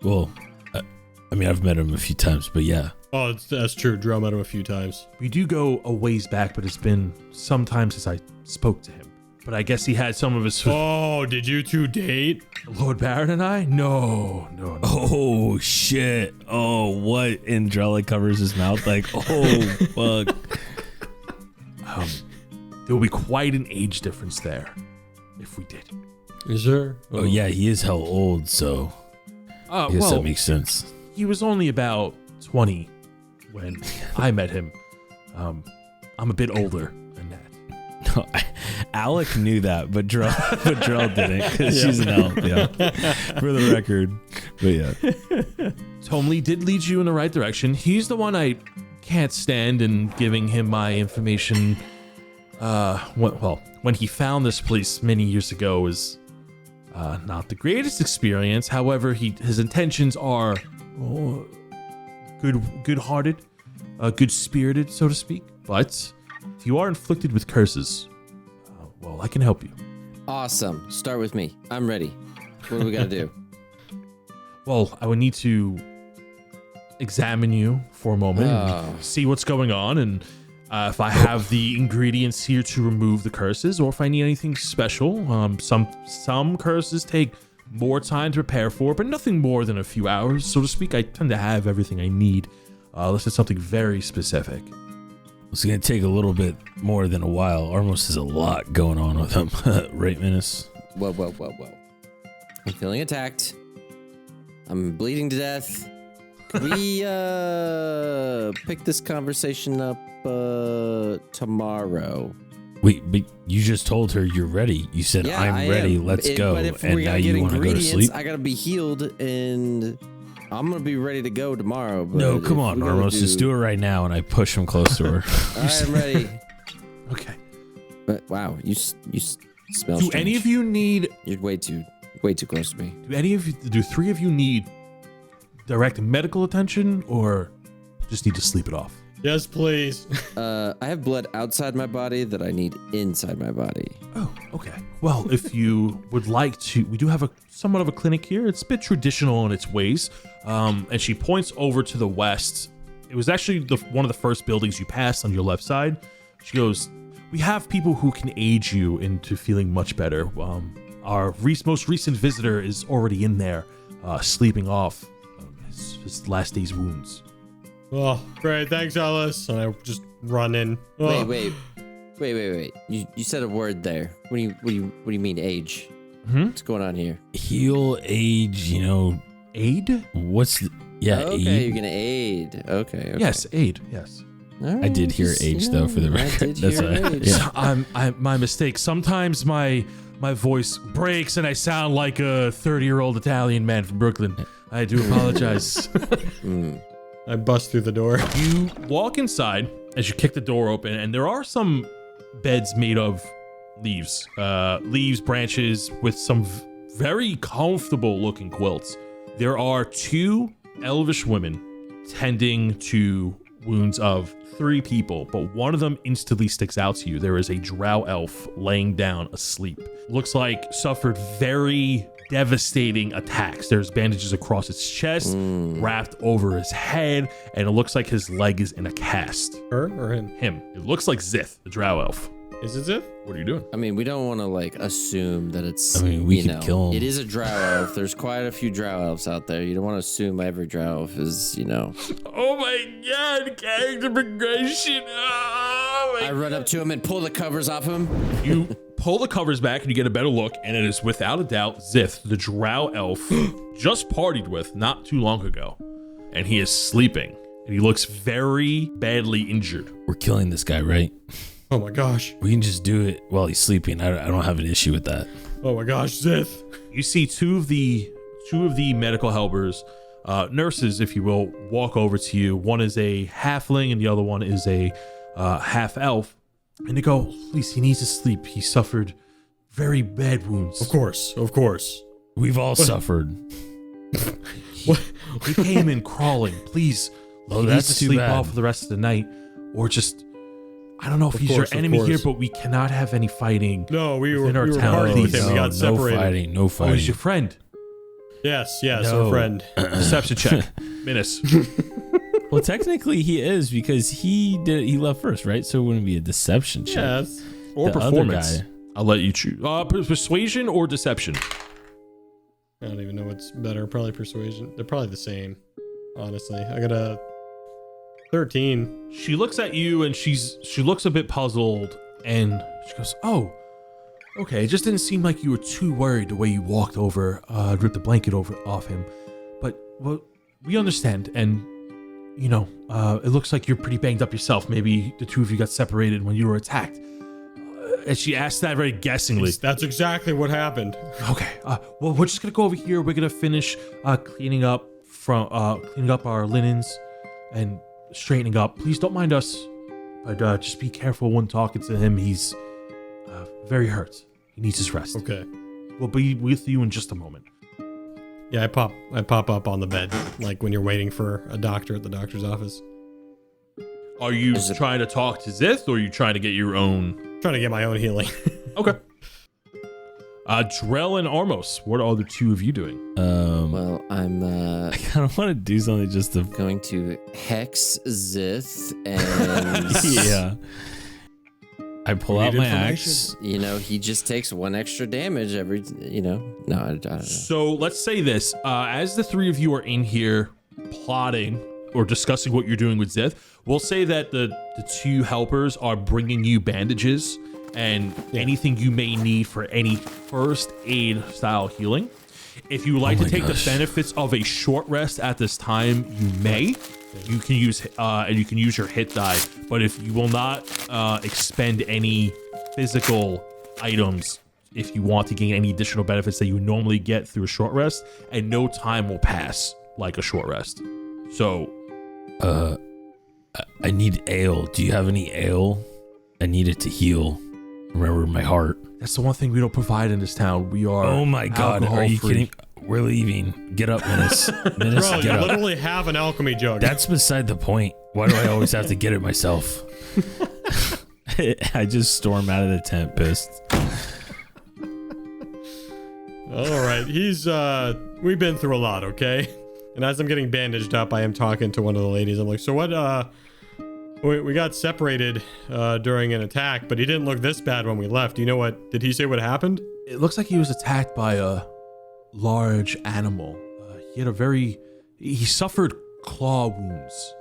[SPEAKER 4] Well, I mean, I've met him a few times, but yeah.
[SPEAKER 3] Oh, that's true. Drell met him a few times.
[SPEAKER 1] We do go a ways back, but it's been some time since I spoke to him. But I guess he had some of his...
[SPEAKER 3] Oh, did you two date?
[SPEAKER 1] Lord Baron and I? No.
[SPEAKER 4] Oh, shit. Oh, what? And Drell covers his mouth like, oh, fuck.
[SPEAKER 1] There will be quite an age difference there if we did.
[SPEAKER 3] Is there?
[SPEAKER 4] Oh, yeah, he is hell old, so I guess that makes sense.
[SPEAKER 1] He was only about 20 when I met him. I'm a bit older than that.
[SPEAKER 4] Alec knew that, but Drell didn't, because she's an elf, yeah. For the record. But yeah.
[SPEAKER 1] Tomley did lead you in the right direction. He's the one I can't stand, and giving him my information when he found this place many years ago was not the greatest experience. However, his intentions are good-hearted, good-spirited, so to speak. But if you are inflicted with curses, well, I can help you.
[SPEAKER 2] Awesome. Start with me. I'm ready. What do we gotta do?
[SPEAKER 1] Well, I would need to examine you for a moment, and see what's going on, and if I have the ingredients here to remove the curses, or if I need anything special. Some curses take more time to prepare for, but nothing more than a few hours, so to speak. I tend to have everything I need, unless it's something very specific.
[SPEAKER 4] It's going to take a little bit more than a while. Armos has a lot going on with him. Right, Minnis?
[SPEAKER 2] Whoa. I'm feeling attacked. I'm bleeding to death. Can we pick this conversation up tomorrow?
[SPEAKER 4] Wait, but you just told her you're ready. You said,
[SPEAKER 2] Yeah,
[SPEAKER 4] I'm ready, let's go.
[SPEAKER 2] But if
[SPEAKER 4] and
[SPEAKER 2] we
[SPEAKER 4] now
[SPEAKER 2] gotta get
[SPEAKER 4] you want to go to
[SPEAKER 2] ingredients,
[SPEAKER 4] sleep?
[SPEAKER 2] I gotta be healed, and I'm gonna be ready to go tomorrow. But
[SPEAKER 4] No, come on, Armos. Just do it right now, and I push him close to her.
[SPEAKER 2] All right, I'm ready.
[SPEAKER 1] Okay.
[SPEAKER 2] But wow, you smell.
[SPEAKER 1] Do
[SPEAKER 2] strange.
[SPEAKER 1] any of you need?
[SPEAKER 2] You're way too close to me.
[SPEAKER 1] Do three of you need direct medical attention, or just need to sleep it off?
[SPEAKER 3] Yes, please.
[SPEAKER 2] I have blood outside my body that I need inside my body.
[SPEAKER 1] Oh, okay. Well, if you would like to, we do have somewhat of a clinic here. It's a bit traditional in its ways. And she points over to the west. It was actually one of the first buildings you passed on your left side. She goes, we have people who can aid you into feeling much better. Our most recent visitor is already in there, sleeping off his last day's wounds.
[SPEAKER 3] Oh, great. Thanks, Ellis. And I just run in. Oh.
[SPEAKER 2] Wait. You said a word there. What do you mean age? What's going on here?
[SPEAKER 4] Heal, age,
[SPEAKER 1] Aid?
[SPEAKER 4] What's the... Yeah,
[SPEAKER 2] Okay,
[SPEAKER 4] aid.
[SPEAKER 2] you're gonna aid. Okay.
[SPEAKER 1] Yes, aid. Yes.
[SPEAKER 2] All right,
[SPEAKER 4] I did hear
[SPEAKER 2] just,
[SPEAKER 4] age, though, for the record. That's
[SPEAKER 2] hear
[SPEAKER 4] why.
[SPEAKER 2] age.
[SPEAKER 4] Yeah.
[SPEAKER 1] My mistake. Sometimes my voice breaks and I sound like a 30-year-old Italian man from Brooklyn. I do apologize.
[SPEAKER 3] I bust through the door.
[SPEAKER 1] You walk inside as you kick the door open, and there are some beds made of leaves, branches with some very comfortable looking quilts. There are two elvish women tending to wounds of 3 people, but one of them instantly sticks out to you. There is a drow elf laying down asleep. Looks like suffered very devastating attacks. There's bandages across his chest, wrapped over his head, and it looks like his leg is in a cast.
[SPEAKER 3] Her or him?
[SPEAKER 1] Him. It looks like Zith, the drow elf.
[SPEAKER 3] Is it Zith?
[SPEAKER 1] What are you doing?
[SPEAKER 2] I mean, we don't want to assume that it's.
[SPEAKER 4] I mean, we could kill him.
[SPEAKER 2] It is a drow elf. There's quite a few drow elves out there. You don't want to assume every drow elf is,
[SPEAKER 1] Oh my god, character progression. Oh my
[SPEAKER 2] I run up to him and pull the covers off him.
[SPEAKER 1] You pull the covers back and you get a better look, and it is without a doubt Zith, the drow elf, just partied with not too long ago. And he is sleeping, and he looks very badly injured.
[SPEAKER 4] We're killing this guy, right?
[SPEAKER 3] Oh my gosh.
[SPEAKER 4] We can just do it while he's sleeping. I don't have an issue with that.
[SPEAKER 3] Oh my gosh, Zith.
[SPEAKER 1] You see two of the medical helpers, nurses, if you will, walk over to you. One is a halfling, and the other one is a half elf. And they go, please, he needs to sleep. He suffered very bad wounds.
[SPEAKER 3] Of course.
[SPEAKER 4] We've all suffered.
[SPEAKER 1] He came in crawling. Please, he needs to sleep well for the rest of the night. Or just, I don't know if he's your enemy here, but we cannot have any fighting.
[SPEAKER 3] No, we were
[SPEAKER 1] our town.
[SPEAKER 3] partying with him. We got separated.
[SPEAKER 4] No fighting.
[SPEAKER 1] Oh, he's your friend.
[SPEAKER 3] Yes,
[SPEAKER 4] No.
[SPEAKER 3] our friend.
[SPEAKER 1] Deception check. Minnis.
[SPEAKER 4] Well, technically he is because he left first, right? So it wouldn't be a deception check.
[SPEAKER 3] Yes.
[SPEAKER 1] Or
[SPEAKER 4] The other
[SPEAKER 1] performance.
[SPEAKER 4] guy.
[SPEAKER 1] I'll let you choose. Persuasion or deception?
[SPEAKER 3] I don't even know what's better. Probably persuasion. They're probably the same, honestly. I got a 13.
[SPEAKER 1] She looks at you and she looks a bit puzzled, and she goes, oh, okay. It just didn't seem like you were too worried the way you walked over, ripped the blanket off him. But, well, we understand, and, you know, it looks like you're pretty banged up yourself. Maybe the two of you got separated when you were attacked. And she asked that very guessingly.
[SPEAKER 3] That's exactly what happened.
[SPEAKER 1] Okay. Well, we're just gonna go over here. We're gonna finish cleaning up our linens and straightening up. Please don't mind us, but just be careful when talking to him. He's very hurt. He needs his rest.
[SPEAKER 3] Okay.
[SPEAKER 1] We'll be with you in just a moment.
[SPEAKER 3] Yeah, I pop up on the bed, like when you're waiting for a doctor at the doctor's office.
[SPEAKER 1] Are you trying to talk to Zith, or are you trying to get your own?
[SPEAKER 3] Trying to get my own healing.
[SPEAKER 1] Okay. Drell and Armos, what are the two of you doing?
[SPEAKER 2] Well, I'm
[SPEAKER 4] I kind of want to do something just to.
[SPEAKER 2] going to hex Zith, and
[SPEAKER 4] Yeah. I pull out
[SPEAKER 3] Need
[SPEAKER 4] my
[SPEAKER 3] information?
[SPEAKER 4] axe.
[SPEAKER 2] you know, he just takes 1 extra damage every, you know. No, I don't know.
[SPEAKER 1] So let's say this. As the three of you are in here plotting or discussing what you're doing with Zith, we'll say that the two helpers are bringing you bandages and anything you may need for any first aid style healing. If you would like to take the benefits of a short rest at this time, you may. You can use and you can use your hit die, but if you will not expend any physical items if you want to gain any additional benefits that you would normally get through a short rest, and no time will pass like a short rest. So
[SPEAKER 4] I need ale. Do you have any ale? I need it to heal. Remember my heart.
[SPEAKER 1] that's the one thing we don't provide in this town. We are
[SPEAKER 4] Oh my god, are you
[SPEAKER 1] alcohol-free.
[SPEAKER 4] kidding? We're leaving. Get up, Minnis. Minnis,
[SPEAKER 3] Bro, you
[SPEAKER 4] get up.
[SPEAKER 3] literally have an alchemy jug.
[SPEAKER 4] That's beside the point. Why do I always have to get it myself? I just storm out of the tent pissed.
[SPEAKER 3] All right, we've been through a lot, okay? And as I'm getting bandaged up, I am talking to one of the ladies. I'm like, so what, we got separated during an attack, but he didn't look this bad when we left. Do you know what, did he say what happened?
[SPEAKER 1] It looks like he was attacked by a large animal. He suffered claw wounds,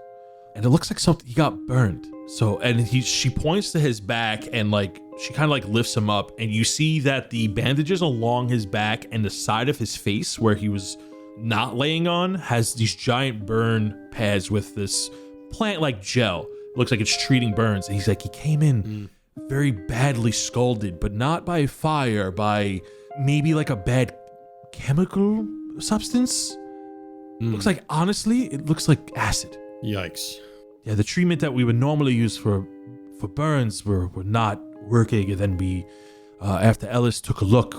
[SPEAKER 1] and it looks like he got burned. So, and she points to his back, and like she kind of like lifts him up, and you see that the bandages along his back and the side of his face where he was not laying on has these giant burn pads with this plant-like gel. It looks like it's treating burns, and he's like, he came in very badly scalded, but not by fire, by maybe like a bad chemical substance. Looks like, honestly, it looks like acid.
[SPEAKER 3] Yikes.
[SPEAKER 1] Yeah, the treatment that we would normally use for burns were not working, and then we, after Ellis took a look,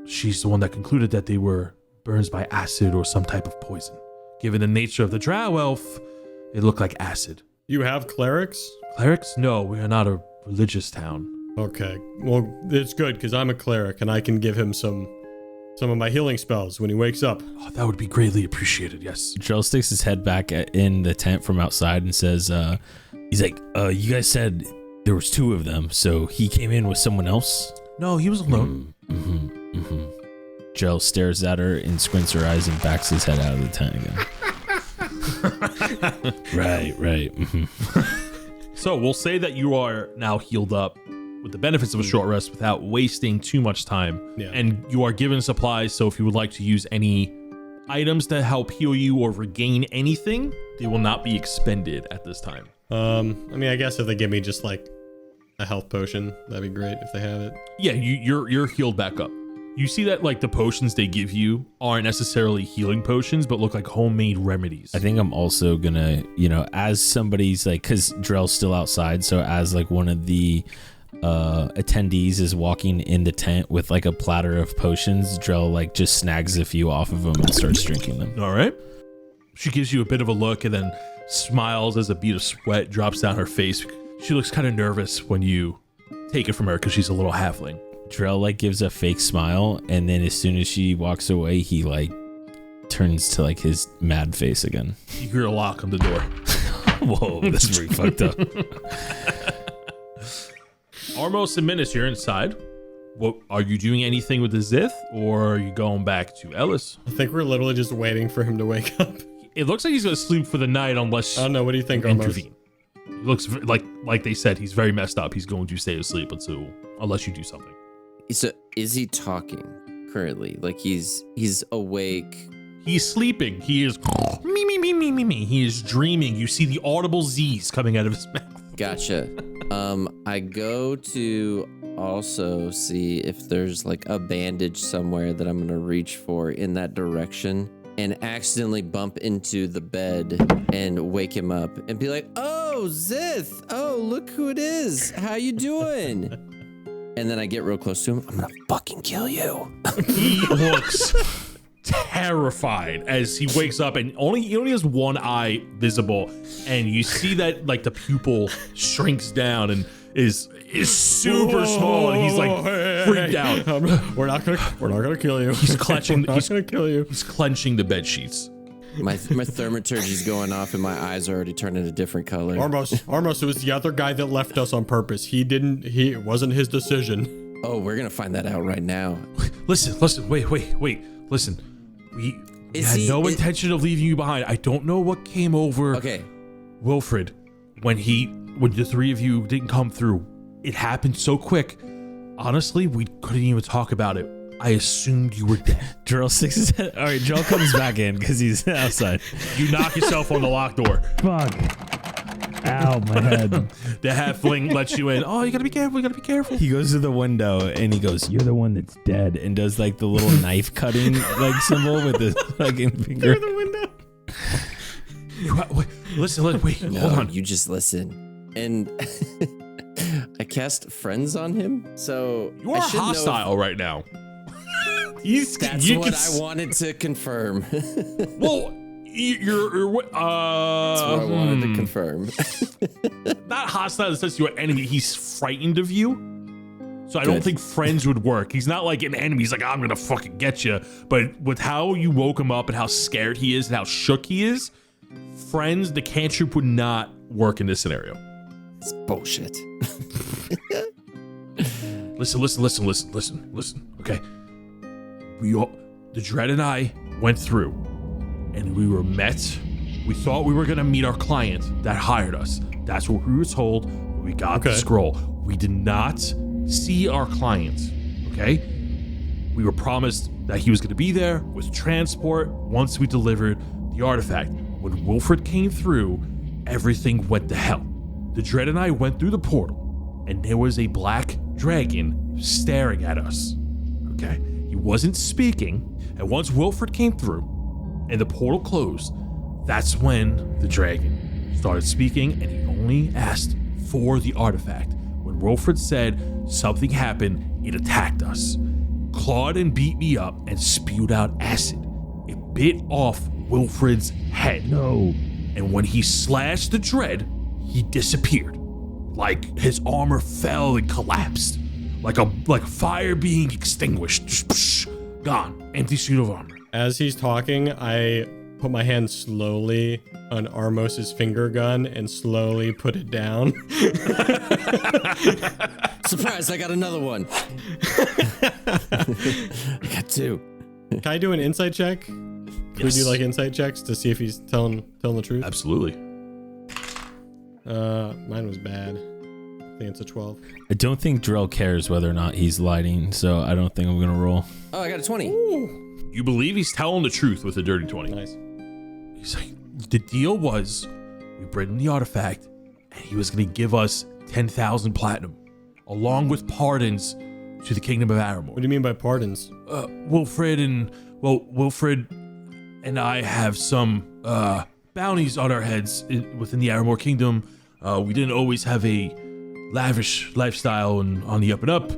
[SPEAKER 1] she's the one that concluded that they were burns by acid or some type of poison. Given the nature of the drow elf, it looked like acid.
[SPEAKER 3] You have clerics?
[SPEAKER 1] Clerics? No, we are not a religious town.
[SPEAKER 3] Okay, well, it's good because I'm a cleric and I can give him some of my healing spells when he wakes up.
[SPEAKER 1] Oh, that would be greatly appreciated, yes.
[SPEAKER 4] Drell sticks his head back in the tent from outside and says, he's like, you guys said there was two of them, so he came in with someone else?
[SPEAKER 1] No, he was alone.
[SPEAKER 4] Drell stares at her and squints her eyes and backs his head out of the tent again. Right.
[SPEAKER 1] So we'll say that you are now healed up. with the benefits of a short rest without wasting too much time.
[SPEAKER 3] Yeah.
[SPEAKER 1] And you are given supplies, so if you would like to use any items to help heal you or regain anything, they will not be expended at this time.
[SPEAKER 3] I mean, I guess if they give me just like a health potion, that'd be great if they have it.
[SPEAKER 1] Yeah, you're healed back up. You see that like the potions they give you aren't necessarily healing potions, but look like homemade remedies.
[SPEAKER 4] I think I'm also gonna, you know, as somebody's like, cause Drell's still outside, so as like one of the attendees is walking in the tent with like a platter of potions, Drell like just snags a few off of them and starts drinking them.
[SPEAKER 1] All right. She gives you a bit of a look and then smiles as a bead of sweat drops down her face. She looks kind of nervous when you take it from her because she's a little halfling.
[SPEAKER 4] Drell like gives a fake smile, and then as soon as she walks away, he like turns to like his mad face again.
[SPEAKER 1] You hear a lock on the door.
[SPEAKER 4] Whoa, that's pretty fucked up.
[SPEAKER 1] Armos and Minnis, you're inside. What are you doing? Anything with the Zith, or are you going back to Ellis?
[SPEAKER 3] I think we're literally just waiting for him to wake up.
[SPEAKER 1] It looks like he's gonna sleep for the night unless
[SPEAKER 3] I don't know. What do you think,
[SPEAKER 1] you
[SPEAKER 3] Armos?
[SPEAKER 1] intervene. He looks like they said he's very messed up. He's going to stay asleep unless you do something.
[SPEAKER 2] So is he talking currently? Like he's awake?
[SPEAKER 1] He's sleeping. He is me. He is dreaming. You see the audible Z's coming out of his mouth.
[SPEAKER 2] Gotcha. I go to also see if there's like a bandage somewhere that I'm gonna reach for in that direction, and accidentally bump into the bed and wake him up and be like, "Oh, Zith! Oh, look who it is! How you doing?" And then I get real close to him. I'm gonna fucking kill you.
[SPEAKER 1] He looks terrified as he wakes up, and he only has one eye visible, and you see that like the pupil shrinks down and is super small, and he's like freaked out.
[SPEAKER 3] We're not gonna kill you.
[SPEAKER 1] He's clutching.
[SPEAKER 3] He's gonna kill you.
[SPEAKER 1] He's clenching the bed sheets.
[SPEAKER 2] My thaumaturgy's going off, and my eyes are already turning a different color.
[SPEAKER 3] Armos, it was the other guy that left us on purpose. It wasn't his decision.
[SPEAKER 2] Oh, we're gonna find that out right now.
[SPEAKER 1] Listen, wait. Listen, we had no intention of leaving you behind. I don't know what came over Wilfred when the three of you didn't come through. It happened so quick. Honestly, we couldn't even talk about it. I assumed you were dead.
[SPEAKER 4] Drell sticks his head. All right, Drell comes back in because he's outside.
[SPEAKER 1] You knock yourself on the locked door.
[SPEAKER 6] Fuck. Ow, my head.
[SPEAKER 1] The halfling lets you in. Oh, you gotta be careful.
[SPEAKER 4] He goes to the window and he goes,
[SPEAKER 6] You're the one that's dead.
[SPEAKER 4] and does like the little knife cutting like symbol with his fucking finger.
[SPEAKER 3] Through the window.
[SPEAKER 1] Listen, wait,
[SPEAKER 2] No,
[SPEAKER 1] hold on.
[SPEAKER 2] you just listen. And I cast friends on him, so
[SPEAKER 1] You are hostile right now.
[SPEAKER 2] That's what I wanted to confirm.
[SPEAKER 1] Well, you're
[SPEAKER 2] That's what I wanted to confirm.
[SPEAKER 1] not hostile in the sense you're an enemy. He's frightened of you. So I don't think friends would work. He's not like an enemy. He's like, I'm going to fucking get you. But with how you woke him up and how scared he is and how shook he is, friends, the cantrip would not work in this scenario.
[SPEAKER 2] It's bullshit.
[SPEAKER 1] Listen. Okay. The Dread and I went through and we were met. We thought we were going to meet our client that hired us. That's what we were told when we got the scroll. We did not see our client, okay? We were promised that he was going to be there with transport once we delivered the artifact. When Wilfred came through, everything went to hell. The Dread and I went through the portal, and there was a black dragon staring at us, okay? He wasn't speaking, and once Wilfred came through and the portal closed, that's when the dragon started speaking, and he only asked for the artifact. When Wilfred said something happened, it attacked us, clawed and beat me up, and spewed out acid. It bit off Wilfred's head.
[SPEAKER 6] No.
[SPEAKER 1] And when he slashed the Dread, he disappeared. Like his armor fell and collapsed. Like a fire being extinguished. Just gone. Empty suit of armor.
[SPEAKER 3] As he's talking, I put my hand slowly on Armos's finger gun and slowly put it down.
[SPEAKER 2] Surprise, I got another one. I got two.
[SPEAKER 3] Can I do an insight check? Can we do like insight checks to see if he's telling the truth?
[SPEAKER 1] Absolutely.
[SPEAKER 3] Mine was bad. I think it's a 12.
[SPEAKER 4] I don't think Drell cares whether or not he's lying, so I don't think I'm gonna roll.
[SPEAKER 2] Oh, I got a 20.
[SPEAKER 3] Ooh.
[SPEAKER 1] You believe he's telling the truth with a dirty 20.
[SPEAKER 3] Nice.
[SPEAKER 1] He's like, the deal was we bring him the artifact and he was going to give us 10,000 platinum along with pardons to the kingdom of Aramor.
[SPEAKER 3] What do you mean by pardons?
[SPEAKER 1] Wilfred and I have some bounties on our heads within the Aramor kingdom. We didn't always have a lavish lifestyle and on the up and up,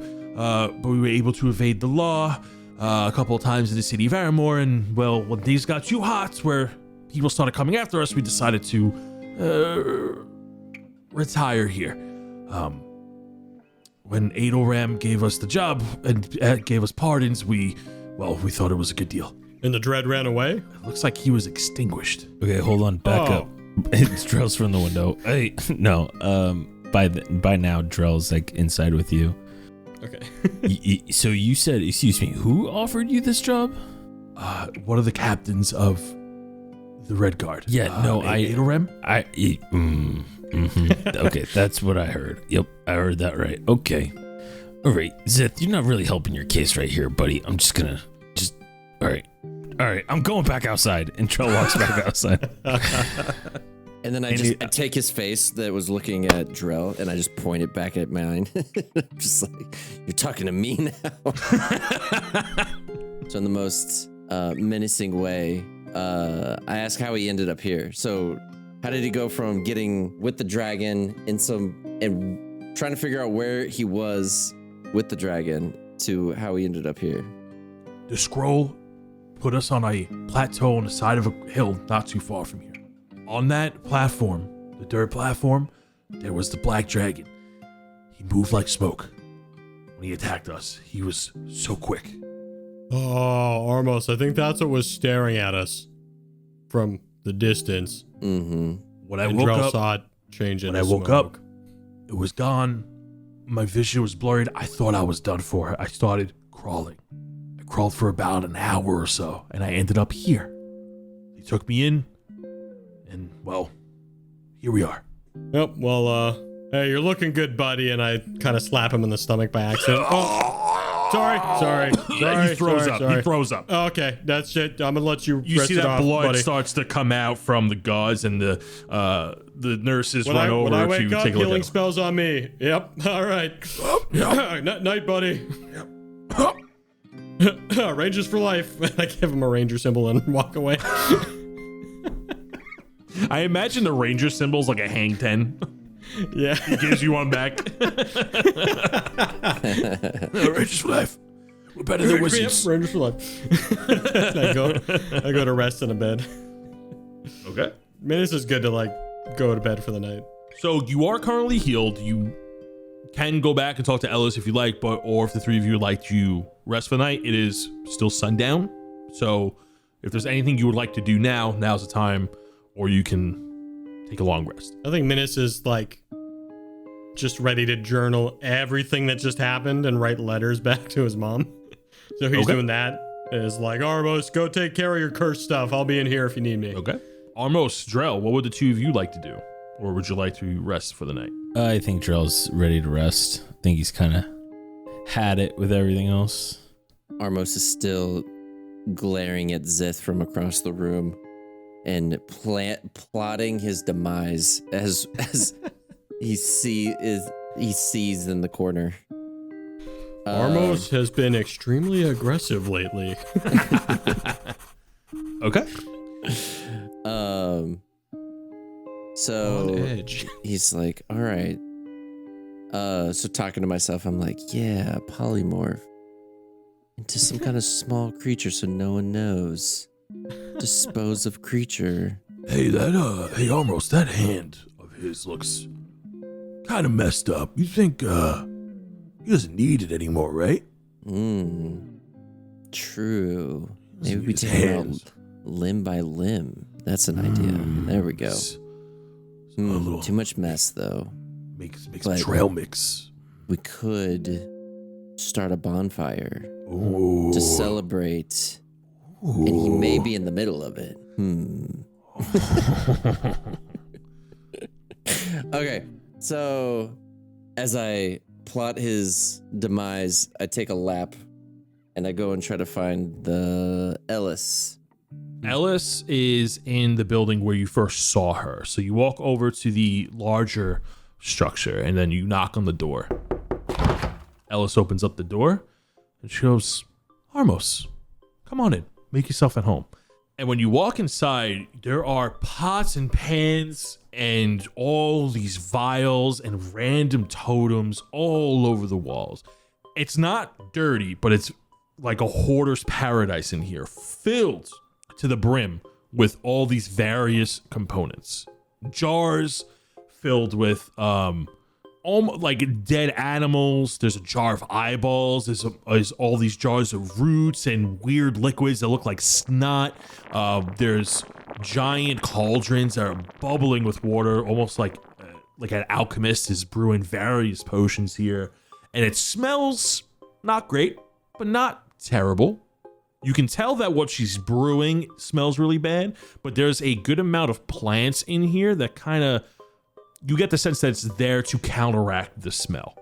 [SPEAKER 1] but we were able to evade the law a couple of times in the city of Aramor. And well, when things got too hot, where people started coming after us, we decided to retire here. When Adelram gave us the job and gave us pardons, we thought it was a good deal.
[SPEAKER 3] And the dread ran away?
[SPEAKER 1] It looks like he was extinguished.
[SPEAKER 4] Okay, hold on, back up. It's Drell's from the window. Hey, no. By now, Drell's like inside with you.
[SPEAKER 3] Okay.
[SPEAKER 4] So you said, excuse me, who offered you this job?
[SPEAKER 1] One of the captains of the Red Guard.
[SPEAKER 4] Yeah, no,
[SPEAKER 1] Adelram?
[SPEAKER 4] Okay, that's what I heard. Yep, I heard that right. Okay. All right, Zith, you're not really helping your case right here, buddy. I'm just gonna, all right, I'm going back outside. And Drell walks back outside.
[SPEAKER 2] And then I take his face that was looking at Drell and I just point it back at mine. Just like, you're talking to me now. So in the most menacing way, I ask how he ended up here. So how did he go from getting with the dragon and trying to figure out where he was with the dragon to how he ended up here?
[SPEAKER 1] The scroll put us on a plateau on the side of a hill not too far from here. On that platform, the dirt platform, there was the black dragon. He moved like smoke. When he attacked us, he was so quick.
[SPEAKER 3] Oh, Armos, I think that's what was staring at us from the distance.
[SPEAKER 2] Mm-hmm.
[SPEAKER 1] When I
[SPEAKER 3] And
[SPEAKER 1] woke
[SPEAKER 3] Drell
[SPEAKER 1] up,
[SPEAKER 3] saw it change into
[SPEAKER 1] when I woke
[SPEAKER 3] smoke.
[SPEAKER 1] up, it was gone. My vision was blurred. I thought I was done for. I started crawling. I crawled for about an hour or so, and I ended up here. They took me in, and well, here we are.
[SPEAKER 3] Yep, well, hey, you're looking good, buddy, and I kind of slap him in the stomach by accident. Oh, sorry.
[SPEAKER 1] He throws up.
[SPEAKER 3] Sorry.
[SPEAKER 1] He throws up.
[SPEAKER 3] Oh, okay, that's it. I'm gonna let you
[SPEAKER 1] You
[SPEAKER 3] rest
[SPEAKER 1] see
[SPEAKER 3] it
[SPEAKER 1] that
[SPEAKER 3] off,
[SPEAKER 1] blood
[SPEAKER 3] buddy.
[SPEAKER 1] starts to come out from the gauze, and the nurses
[SPEAKER 3] When
[SPEAKER 1] run
[SPEAKER 3] I
[SPEAKER 1] over
[SPEAKER 3] wake
[SPEAKER 1] to
[SPEAKER 3] up,
[SPEAKER 1] take a look
[SPEAKER 3] healing
[SPEAKER 1] at him.
[SPEAKER 3] spells on me. Yep, all right. Night, buddy. Rangers for life. I give him a ranger symbol and walk away.
[SPEAKER 1] I imagine the ranger symbol's like a hang 10.
[SPEAKER 3] Yeah.
[SPEAKER 1] He gives you one back. Rangers for life. We're better than wizards.
[SPEAKER 3] Yep, Rangers for life. I go to rest in a bed.
[SPEAKER 1] Okay.
[SPEAKER 3] Minnis is good to like go to bed for the night.
[SPEAKER 1] So you are currently healed. You can go back and talk to Ellis if you like, or if the three of you would like to rest for the night, it is still sundown. So if there's anything you would like to do now, now's the time, or you can take a long rest.
[SPEAKER 3] I think Minnis is like just ready to journal everything that just happened and write letters back to his mom. So he's doing that. Is like, Armos, go take care of your cursed stuff. I'll be in here if you need me.
[SPEAKER 1] Okay. Armos, Drell, what would the two of you like to do? Or would you like to rest for the night?
[SPEAKER 4] I think Drell's ready to rest. I think he's kind of had it with everything else.
[SPEAKER 2] Armos is still glaring at Zith from across the room and plotting his demise as he sees in the corner.
[SPEAKER 3] Armos has been extremely aggressive lately.
[SPEAKER 1] Okay.
[SPEAKER 2] So
[SPEAKER 3] On edge.
[SPEAKER 2] he's like, all right. So talking to myself, I'm like, yeah, polymorph into some kind of small creature so no one knows. Dispose of creature.
[SPEAKER 5] Hey, Armos, that hand of his looks kind of messed up. You think, he doesn't need it anymore, right?
[SPEAKER 2] True. Maybe we
[SPEAKER 5] His
[SPEAKER 2] take it out
[SPEAKER 5] hands.
[SPEAKER 2] limb by limb. That's an idea. There we go.
[SPEAKER 5] A little
[SPEAKER 2] Too much mess, though.
[SPEAKER 5] makes a
[SPEAKER 2] But-
[SPEAKER 5] trail mix.
[SPEAKER 2] We could start a bonfire
[SPEAKER 5] Ooh.
[SPEAKER 2] to celebrate, and he may be in the middle of it. Okay, so As I plot his demise, I take a lap and I go and try to find the Ellis.
[SPEAKER 1] Ellis is in the building where you first saw her. So you walk over to the larger structure and then you knock on the door. Ellis opens up the door and she goes, Armos, come on in, make yourself at home. And when you walk inside, there are pots and pans and all these vials and random totems all over the walls. It's not dirty, but it's like a hoarder's paradise in here, filled to the brim with all these various components. Jars filled with almost like dead animals. There's a jar of eyeballs. There's all these jars of roots and weird liquids that look like snot. There's giant cauldrons that are bubbling with water, almost like an alchemist is brewing various potions here. And it smells not great, but not terrible. You can tell that what she's brewing smells really bad, but there's a good amount of plants in here that kind of, you get the sense that it's there to counteract the smell.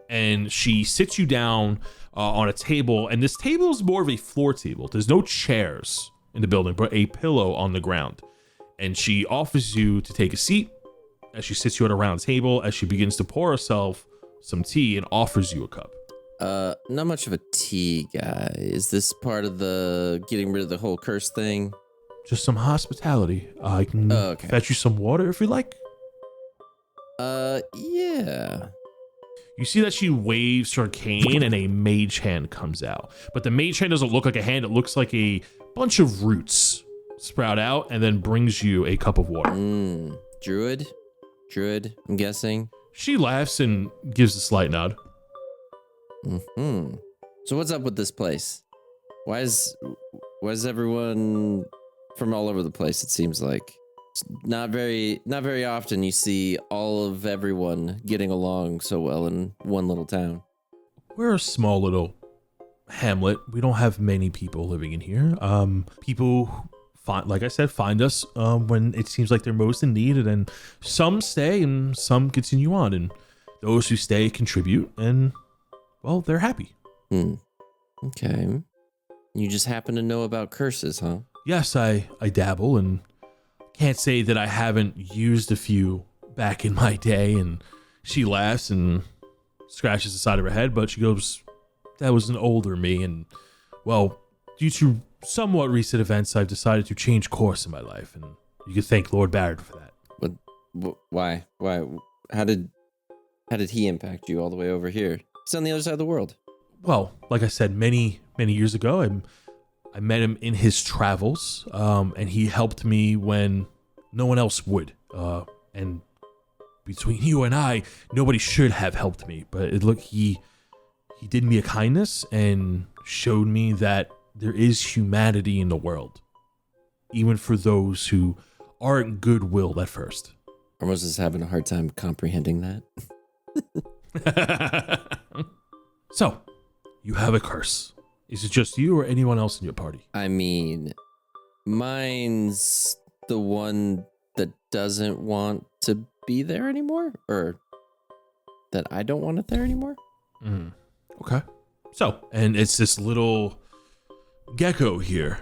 [SPEAKER 1] And she sits you down on a table, and this table is more of a floor table. There's no chairs in the building, but a pillow on the ground. And she offers you to take a seat as she sits you at a round table, as she begins to pour herself some tea and offers you a cup.
[SPEAKER 2] Not much of a tea guy. Is this part of the getting rid of the whole curse thing?
[SPEAKER 1] Just some hospitality. I can fetch you some water if you like.
[SPEAKER 2] Yeah.
[SPEAKER 1] You see that she waves her cane and a mage hand comes out. But the mage hand doesn't look like a hand. It looks like a bunch of roots sprout out and then brings you a cup of water.
[SPEAKER 2] Druid, I'm guessing.
[SPEAKER 1] She laughs and gives a slight nod.
[SPEAKER 2] So what's up with this place? Why is everyone from all over the place? It seems like it's not very often you see all of everyone getting along so well in one little town.
[SPEAKER 1] We're a small little hamlet. We don't have many people living in here. People like I said, find us when it seems like they're most in need, and then some stay and some continue on, and those who stay contribute, and well, they're happy.
[SPEAKER 2] Okay. You just happen to know about curses, huh?
[SPEAKER 1] Yes, I dabble, and can't say that I haven't used a few back in my day. And she laughs and scratches the side of her head, but she goes, that was an older me, and well, due to somewhat recent events, I've decided to change course in my life, and you can thank Lord Barrett for that.
[SPEAKER 2] But why? How did he impact you all the way over here? He's on the other side of the world.
[SPEAKER 1] Well, like I said, many years ago, I met him in his travels, and he helped me when no one else would. And between you and I, nobody should have helped me. But he did me a kindness and showed me that there is humanity in the world, even for those who aren't good-willed at first.
[SPEAKER 2] Armos is having a hard time comprehending that.
[SPEAKER 1] So, you have a curse. Is it just you or anyone else in your party?
[SPEAKER 2] I mean, mine's the one that doesn't want to be there anymore, or that I don't want it there anymore.
[SPEAKER 1] Okay. So, and it's this little gecko here.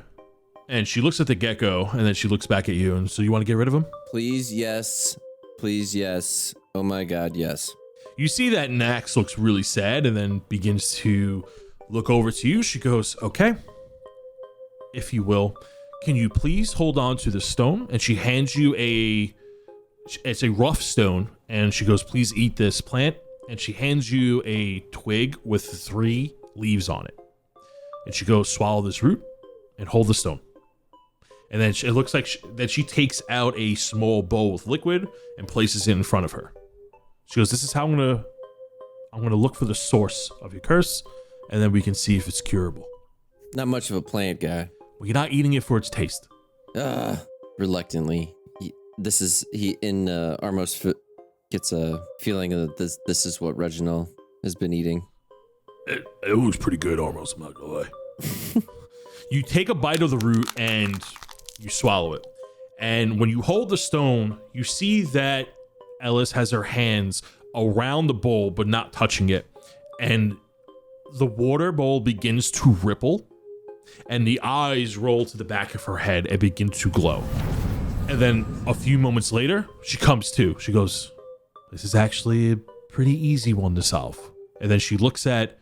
[SPEAKER 1] And she looks at the gecko, and then she looks back at you, and so you want to get rid of him?
[SPEAKER 2] Please, yes. Please, yes. Oh my God, yes.
[SPEAKER 1] You see that Nax looks really sad and then begins to look over to you. She goes, okay, if you will, can you please hold on to the stone? And she hands you it's a rough stone, and she goes, please eat this plant. And she hands you a twig with 3 leaves on it. And she goes, swallow this root and hold the stone. And then it looks like she takes out a small bowl with liquid and places it in front of her. She goes, this is how I'm gonna look for the source of your curse, and then we can see if it's curable.
[SPEAKER 2] Not much of a plant guy.
[SPEAKER 1] Well, you're not eating it for its taste.
[SPEAKER 2] Reluctantly. Armos gets a feeling that this is what Reginald has been eating.
[SPEAKER 5] It was pretty good, Armos, I'm not gonna lie.
[SPEAKER 1] You take a bite of the root and you swallow it. And when you hold the stone, you see that Ellis has her hands around the bowl, but not touching it. And the water bowl begins to ripple, and the eyes roll to the back of her head and begin to glow. And then a few moments later, she comes to. She goes, "This is actually a pretty easy one to solve." And then she looks at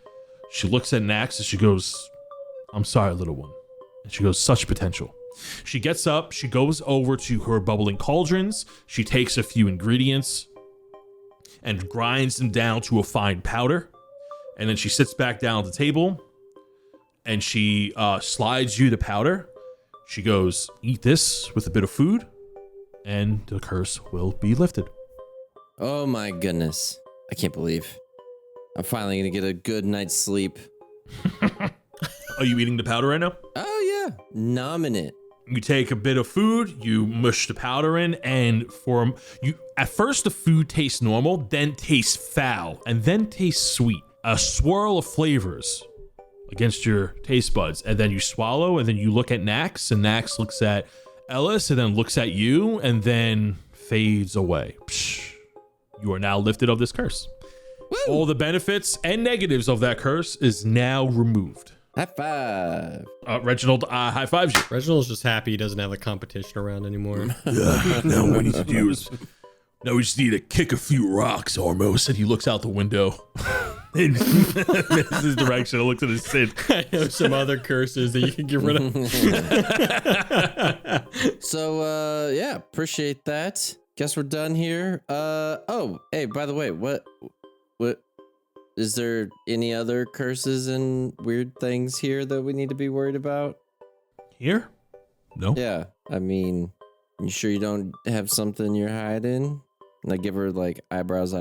[SPEAKER 1] Nax and she goes, "I'm sorry, little one." And she goes, "Such potential." She gets up, she goes over to her bubbling cauldrons, she takes a few ingredients and grinds them down to a fine powder. And then she sits back down at the table and she slides you the powder. She goes, "Eat this with a bit of food and the curse will be lifted."
[SPEAKER 2] Oh my goodness. I can't believe I'm finally going to get a good night's sleep.
[SPEAKER 1] Are you eating the powder right now?
[SPEAKER 2] Oh, yeah. Nomming it.
[SPEAKER 1] You take a bit of food, you mush the powder in, and at first the food tastes normal, then tastes foul, and then tastes sweet. A swirl of flavors against your taste buds, and then you swallow, and then you look at Nax, and Nax looks at Ellis, and then looks at you, and then fades away. Psh, you are now lifted of this curse.
[SPEAKER 2] Woo!
[SPEAKER 1] All the benefits and negatives of that curse is now removed.
[SPEAKER 2] High five.
[SPEAKER 1] Reginald high fives you.
[SPEAKER 3] Reginald's just happy he doesn't have a competition around anymore.
[SPEAKER 5] Now what we need to do is,
[SPEAKER 1] Now we just need to kick a few rocks, Armos. And he looks out the window in his direction. Looks at his sin.
[SPEAKER 3] I know some other curses that you can get rid of.
[SPEAKER 2] So, yeah, appreciate that. Guess we're done here. Oh, hey, by the way, what, is there any other curses and weird things here that we need to be worried about?
[SPEAKER 1] Here? No.
[SPEAKER 2] Yeah, I mean, you sure you don't have something you're hiding? Like, give her, like, eyebrows.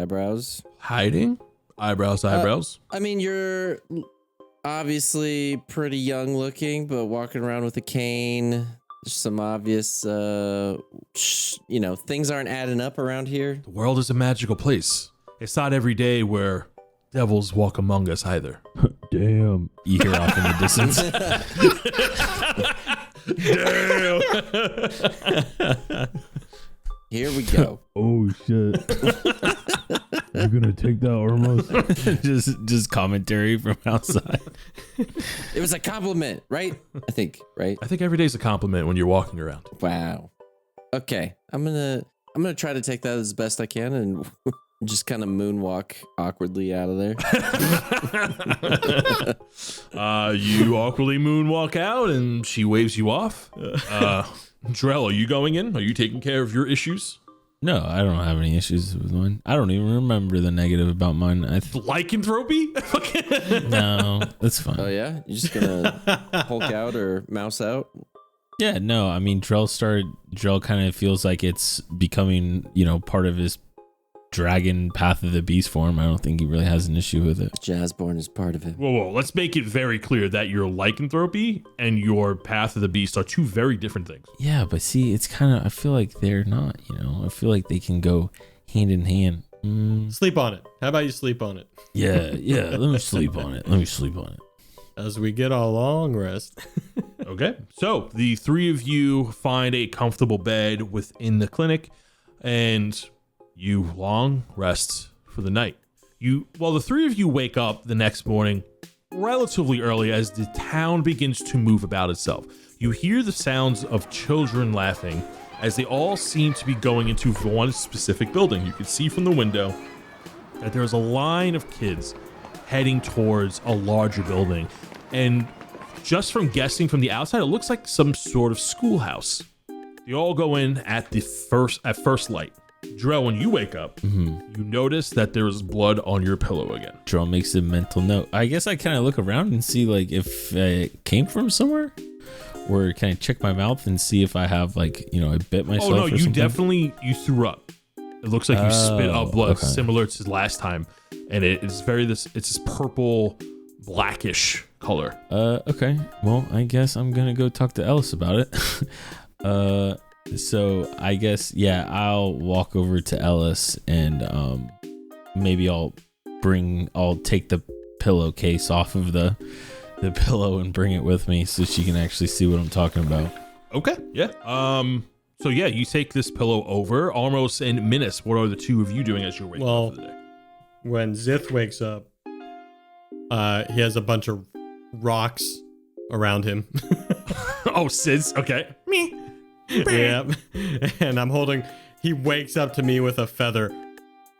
[SPEAKER 1] Hiding? Eyebrows.
[SPEAKER 2] I mean, you're obviously pretty young looking, but walking around with a cane. There's some obvious, things aren't adding up around here.
[SPEAKER 1] The world is a magical place. It's not every day where devils walk among us either.
[SPEAKER 6] Damn.
[SPEAKER 4] You hear off in the distance.
[SPEAKER 1] Damn.
[SPEAKER 2] Here we go.
[SPEAKER 6] Oh shit. You're gonna take that, Armos?
[SPEAKER 4] just commentary from outside.
[SPEAKER 2] It was a compliment, right? I think, right?
[SPEAKER 1] I think every day's a compliment when you're walking around.
[SPEAKER 2] Wow. Okay, I'm gonna try to take that as best I can and just kind of moonwalk awkwardly out of there.
[SPEAKER 1] You awkwardly moonwalk out and she waves you off. Drell, are you going in? Are you taking care of your issues?
[SPEAKER 4] No, I don't have any issues with mine. I don't even remember the negative about mine.
[SPEAKER 1] Lycanthropy?
[SPEAKER 4] No, that's fine.
[SPEAKER 2] Oh yeah, you just gonna Hulk out or mouse out?
[SPEAKER 4] Yeah, no, I mean, Drell kind of feels like it's becoming, part of his dragon path of the beast form. I don't think he really has an issue with it.
[SPEAKER 2] AshBorn is part of it.
[SPEAKER 1] Whoa, let's make it very clear that your lycanthropy and your path of the beast are two very different things.
[SPEAKER 4] Yeah, but see, it's kind of, I feel like they're not, I feel like they can go hand in hand.
[SPEAKER 3] Sleep on it. How about you sleep on it?
[SPEAKER 4] Yeah, let me sleep on it.
[SPEAKER 3] As we get a long rest.
[SPEAKER 1] Okay, so the three of you find a comfortable bed within the clinic and you long rest for the night. The three of you wake up the next morning relatively early as the town begins to move about itself. You hear the sounds of children laughing as they all seem to be going into one specific building. You can see from the window that there's a line of kids heading towards a larger building. And just from guessing from the outside, it looks like some sort of schoolhouse. They all go in at first light. Drell, when you wake up, you notice that there is blood on your pillow again.
[SPEAKER 4] Drell makes a mental note. I guess I kind of look around and see like if it came from somewhere, or can I check my mouth and see if I have I bit myself.
[SPEAKER 1] Oh no,
[SPEAKER 4] or
[SPEAKER 1] you
[SPEAKER 4] something?
[SPEAKER 1] Definitely you threw up. It looks like you spit out blood
[SPEAKER 4] okay.
[SPEAKER 1] similar to last time, and it's this purple blackish color.
[SPEAKER 4] Okay. Well, I guess I'm gonna go talk to Ellis about it. So I guess, I'll walk over to Ellis and maybe I'll take the pillowcase off of the pillow and bring it with me so she can actually see what I'm talking about.
[SPEAKER 1] Okay. Yeah. So you take this pillow over. Armos and Minnis, what are the two of you doing as you're waking up for the day?
[SPEAKER 3] when Zith wakes up, he has a bunch of rocks around him.
[SPEAKER 1] Oh, Sid's okay. Me.
[SPEAKER 3] Yeah. And I'm holding, he wakes up to me with a feather.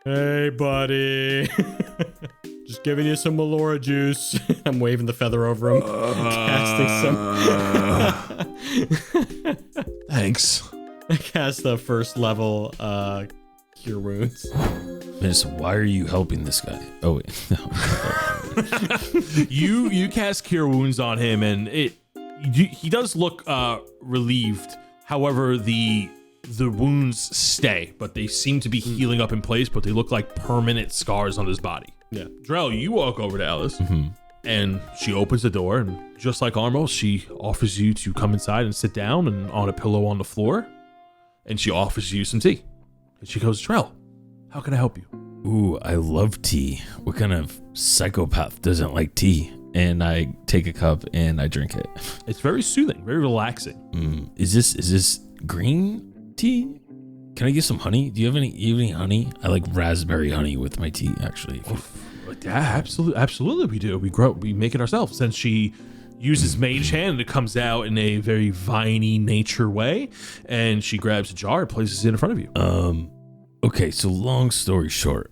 [SPEAKER 3] Hey, buddy. Just giving you some Melora juice. I'm waving the feather over him. Casting some.
[SPEAKER 1] Thanks.
[SPEAKER 3] I cast the first level cure wounds.
[SPEAKER 4] Minnis, why are you helping this guy? Oh wait.
[SPEAKER 1] You cast Cure Wounds on him, and he does look relieved. However, the wounds stay, but they seem to be healing up in place, but they look like permanent scars on his body.
[SPEAKER 3] Yeah.
[SPEAKER 1] Drell, you walk over to Alice, and she opens the door, and just like Armos, she offers you to come inside and sit down and on a pillow on the floor, and she offers you some tea. And she goes, Drell, how can I help you?
[SPEAKER 4] Ooh, I love tea. What kind of psychopath doesn't like tea? And I take a cup and I drink it.
[SPEAKER 1] It's very soothing, very relaxing.
[SPEAKER 4] Is this green tea? Can I get some honey? Do you have any honey? I like raspberry honey with my tea, actually.
[SPEAKER 1] Yeah, absolutely we do. We make it ourselves. Since she uses Mage Hand, it comes out in a very viney nature way, and she grabs a jar and places it in front of you.
[SPEAKER 4] Okay, so long story short,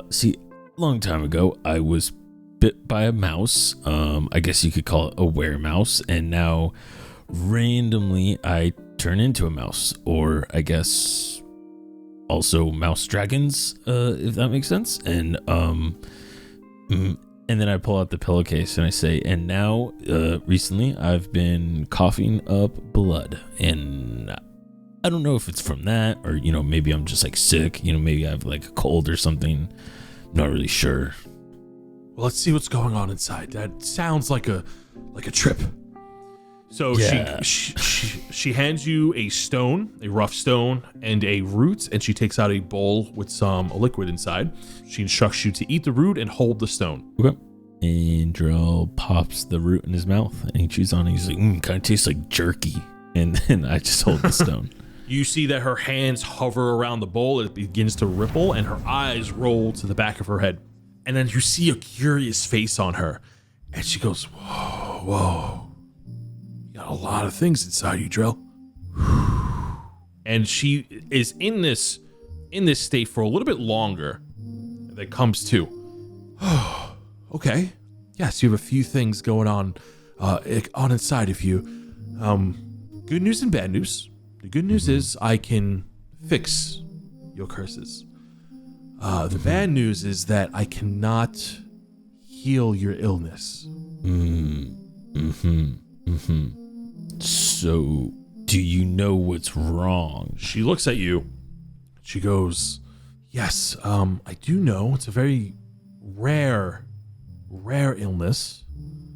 [SPEAKER 4] see, a long time ago, I was bit by a mouse. I guess you could call it a weremouse, and now randomly I turn into a mouse, or I guess also mouse dragons, if that makes sense. And then I pull out the pillowcase and I say, and now recently I've been coughing up blood, and I don't know if it's from that, or maybe I'm just like sick, maybe I have like a cold or something. Not really sure.
[SPEAKER 1] Well, let's see what's going on inside. That sounds like a trip. So
[SPEAKER 4] Yeah.
[SPEAKER 1] she hands you a stone, a rough stone, and a root, and she takes out a bowl with some liquid inside. She instructs you to eat the root and hold the stone.
[SPEAKER 4] Okay. And Drell pops the root in his mouth and he chews on it. He's like, kind of tastes like jerky. And then I just hold the stone.
[SPEAKER 1] You see that her hands hover around the bowl. It begins to ripple, and her eyes roll to the back of her head. And then you see a curious face on her, and she goes, whoa. You got a lot of things inside you, Drell. And she is in this state for a little bit longer. That comes to. Okay. Yes, you have a few things going on inside of you. Good news and bad news. The good news is I can fix your curses. The bad news is that I cannot heal your illness.
[SPEAKER 4] So, do you know what's wrong?
[SPEAKER 1] She looks at you. She goes, yes, I do know. It's a very rare illness.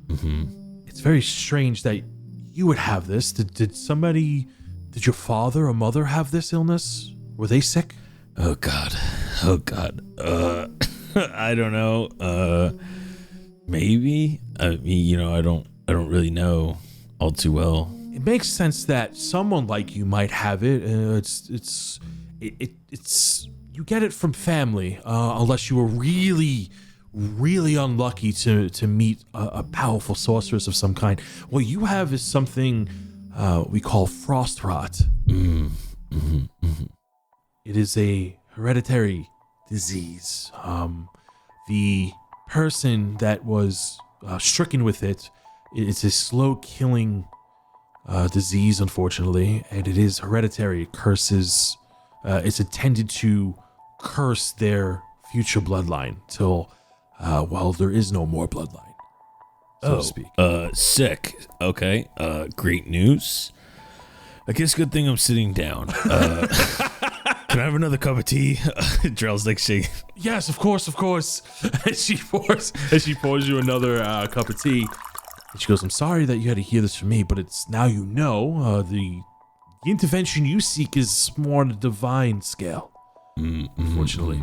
[SPEAKER 1] It's very strange that you would have this. Did your father or mother have this illness? Were they sick?
[SPEAKER 4] Oh God. I don't know. Maybe. I mean, I don't really know all too well.
[SPEAKER 1] It makes sense that someone like you might have it. It's you get it from family, unless you were really unlucky to meet a powerful sorceress of some kind. What you have is something we call frost rot. It is a hereditary disease. The person that was stricken with it's a slow killing disease, unfortunately, and it is hereditary. It curses. It's intended to curse their future bloodline till, there is no more bloodline, so to speak.
[SPEAKER 4] Sick. Okay. Great news. I guess good thing I'm sitting down. Can I have another cup of tea? Drell's like shaking.
[SPEAKER 1] Yes, of course. And she pours you another cup of tea. And she goes, I'm sorry that you had to hear this from me, but it's now you know. The intervention you seek is more on a divine scale, unfortunately.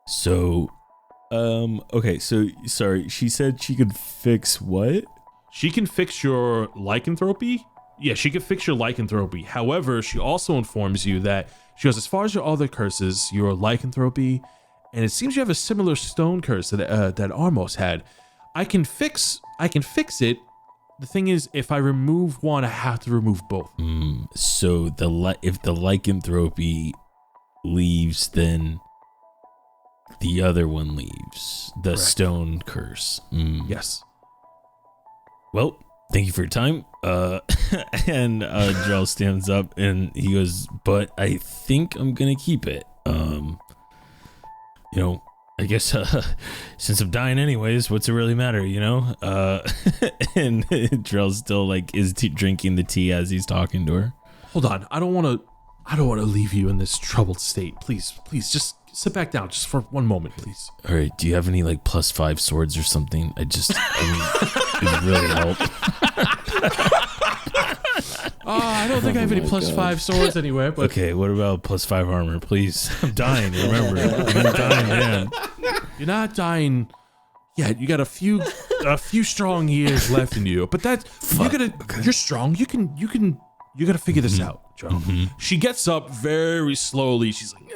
[SPEAKER 4] So, okay, so, sorry, she said she could fix what?
[SPEAKER 1] She can fix your lycanthropy. Yeah, she can fix your lycanthropy. However, she also informs you that, she goes, as far as your other curses, your lycanthropy and it seems you have a similar stone curse that Armos had. I can fix it. The thing is, if I remove one, I have to remove both.
[SPEAKER 4] So if the lycanthropy leaves, then the other one leaves. The
[SPEAKER 1] Correct.
[SPEAKER 4] stone curse.
[SPEAKER 1] Yes.
[SPEAKER 4] Well, thank you for your time. And Drell stands up and he goes, but I think I'm gonna keep it. I guess since I'm dying anyways, what's it really matter, And Drell still is drinking the tea as he's talking to her.
[SPEAKER 1] Hold on. I don't want to leave you in this troubled state. Please, just sit back down just for one moment, please.
[SPEAKER 4] All right. Do you have any +5 swords or something? It would really help.
[SPEAKER 1] I don't think I have any +5 swords anywhere, but
[SPEAKER 4] Okay, what about +5 armor, please? I'm dying, remember. I'm dying, man.
[SPEAKER 1] you're not dying yet. You got a few strong years left in you, but you're strong. You gotta figure this out, Joe. She gets up very slowly. She's like,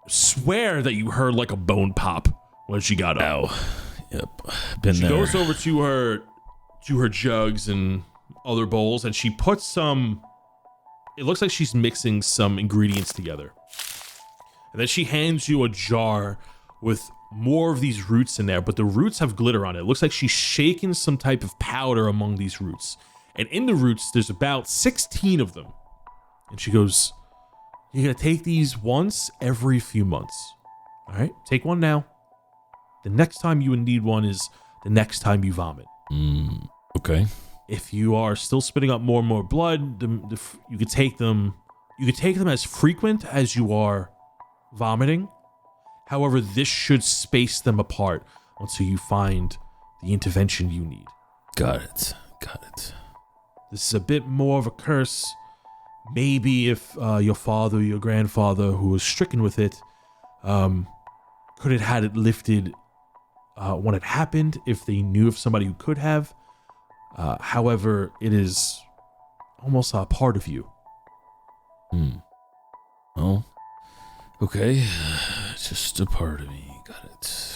[SPEAKER 1] swear that you heard a bone pop when she got up.
[SPEAKER 4] Ow. Yep. Been
[SPEAKER 1] She
[SPEAKER 4] there.
[SPEAKER 1] goes over to her jugs and other bowls, and she puts some. It looks like she's mixing some ingredients together, and then she hands you a jar with more of these roots in there, but the roots have glitter on it. It looks like she's shaking some type of powder among these roots, and in the roots there's about 16 of them. And she goes, "You're gonna take these once every few months. All right, take one now. The next time you would need one is the next time you vomit.
[SPEAKER 4] Okay.
[SPEAKER 1] If you are still spitting up more and more blood, you could take them. You could take them as frequent as you are vomiting. However, this should space them apart until you find the intervention you need.
[SPEAKER 4] Got it.
[SPEAKER 1] This is a bit more of a curse. Maybe if your father or your grandfather, who was stricken with it, could have had it lifted when it happened, if they knew of somebody who could have. However, it is almost a part of you.
[SPEAKER 4] Well, okay. Just a part of me. Got it.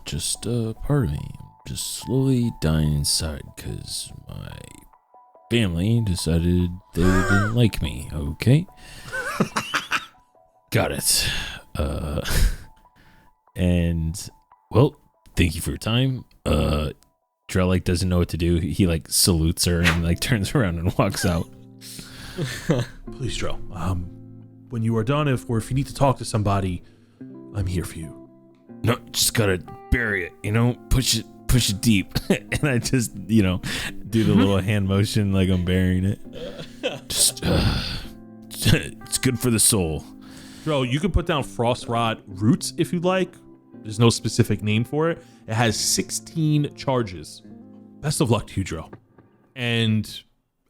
[SPEAKER 4] Just a part of me. Just slowly dying inside because my family decided they didn't like me. Okay. Got it. And, well, thank you for your time. Drell doesn't know what to do. He salutes her and turns around and walks out.
[SPEAKER 1] Please, Drell. When you are done, if you need to talk to somebody, I'm here for you.
[SPEAKER 4] No, just gotta bury it. Push it deep. And I just do the little hand motion like I'm burying it. Just it's good for the soul.
[SPEAKER 1] Drell, you can put down frost rot roots if you'd like. There's no specific name for it. It has 16 charges. Best of luck to you, Drell. And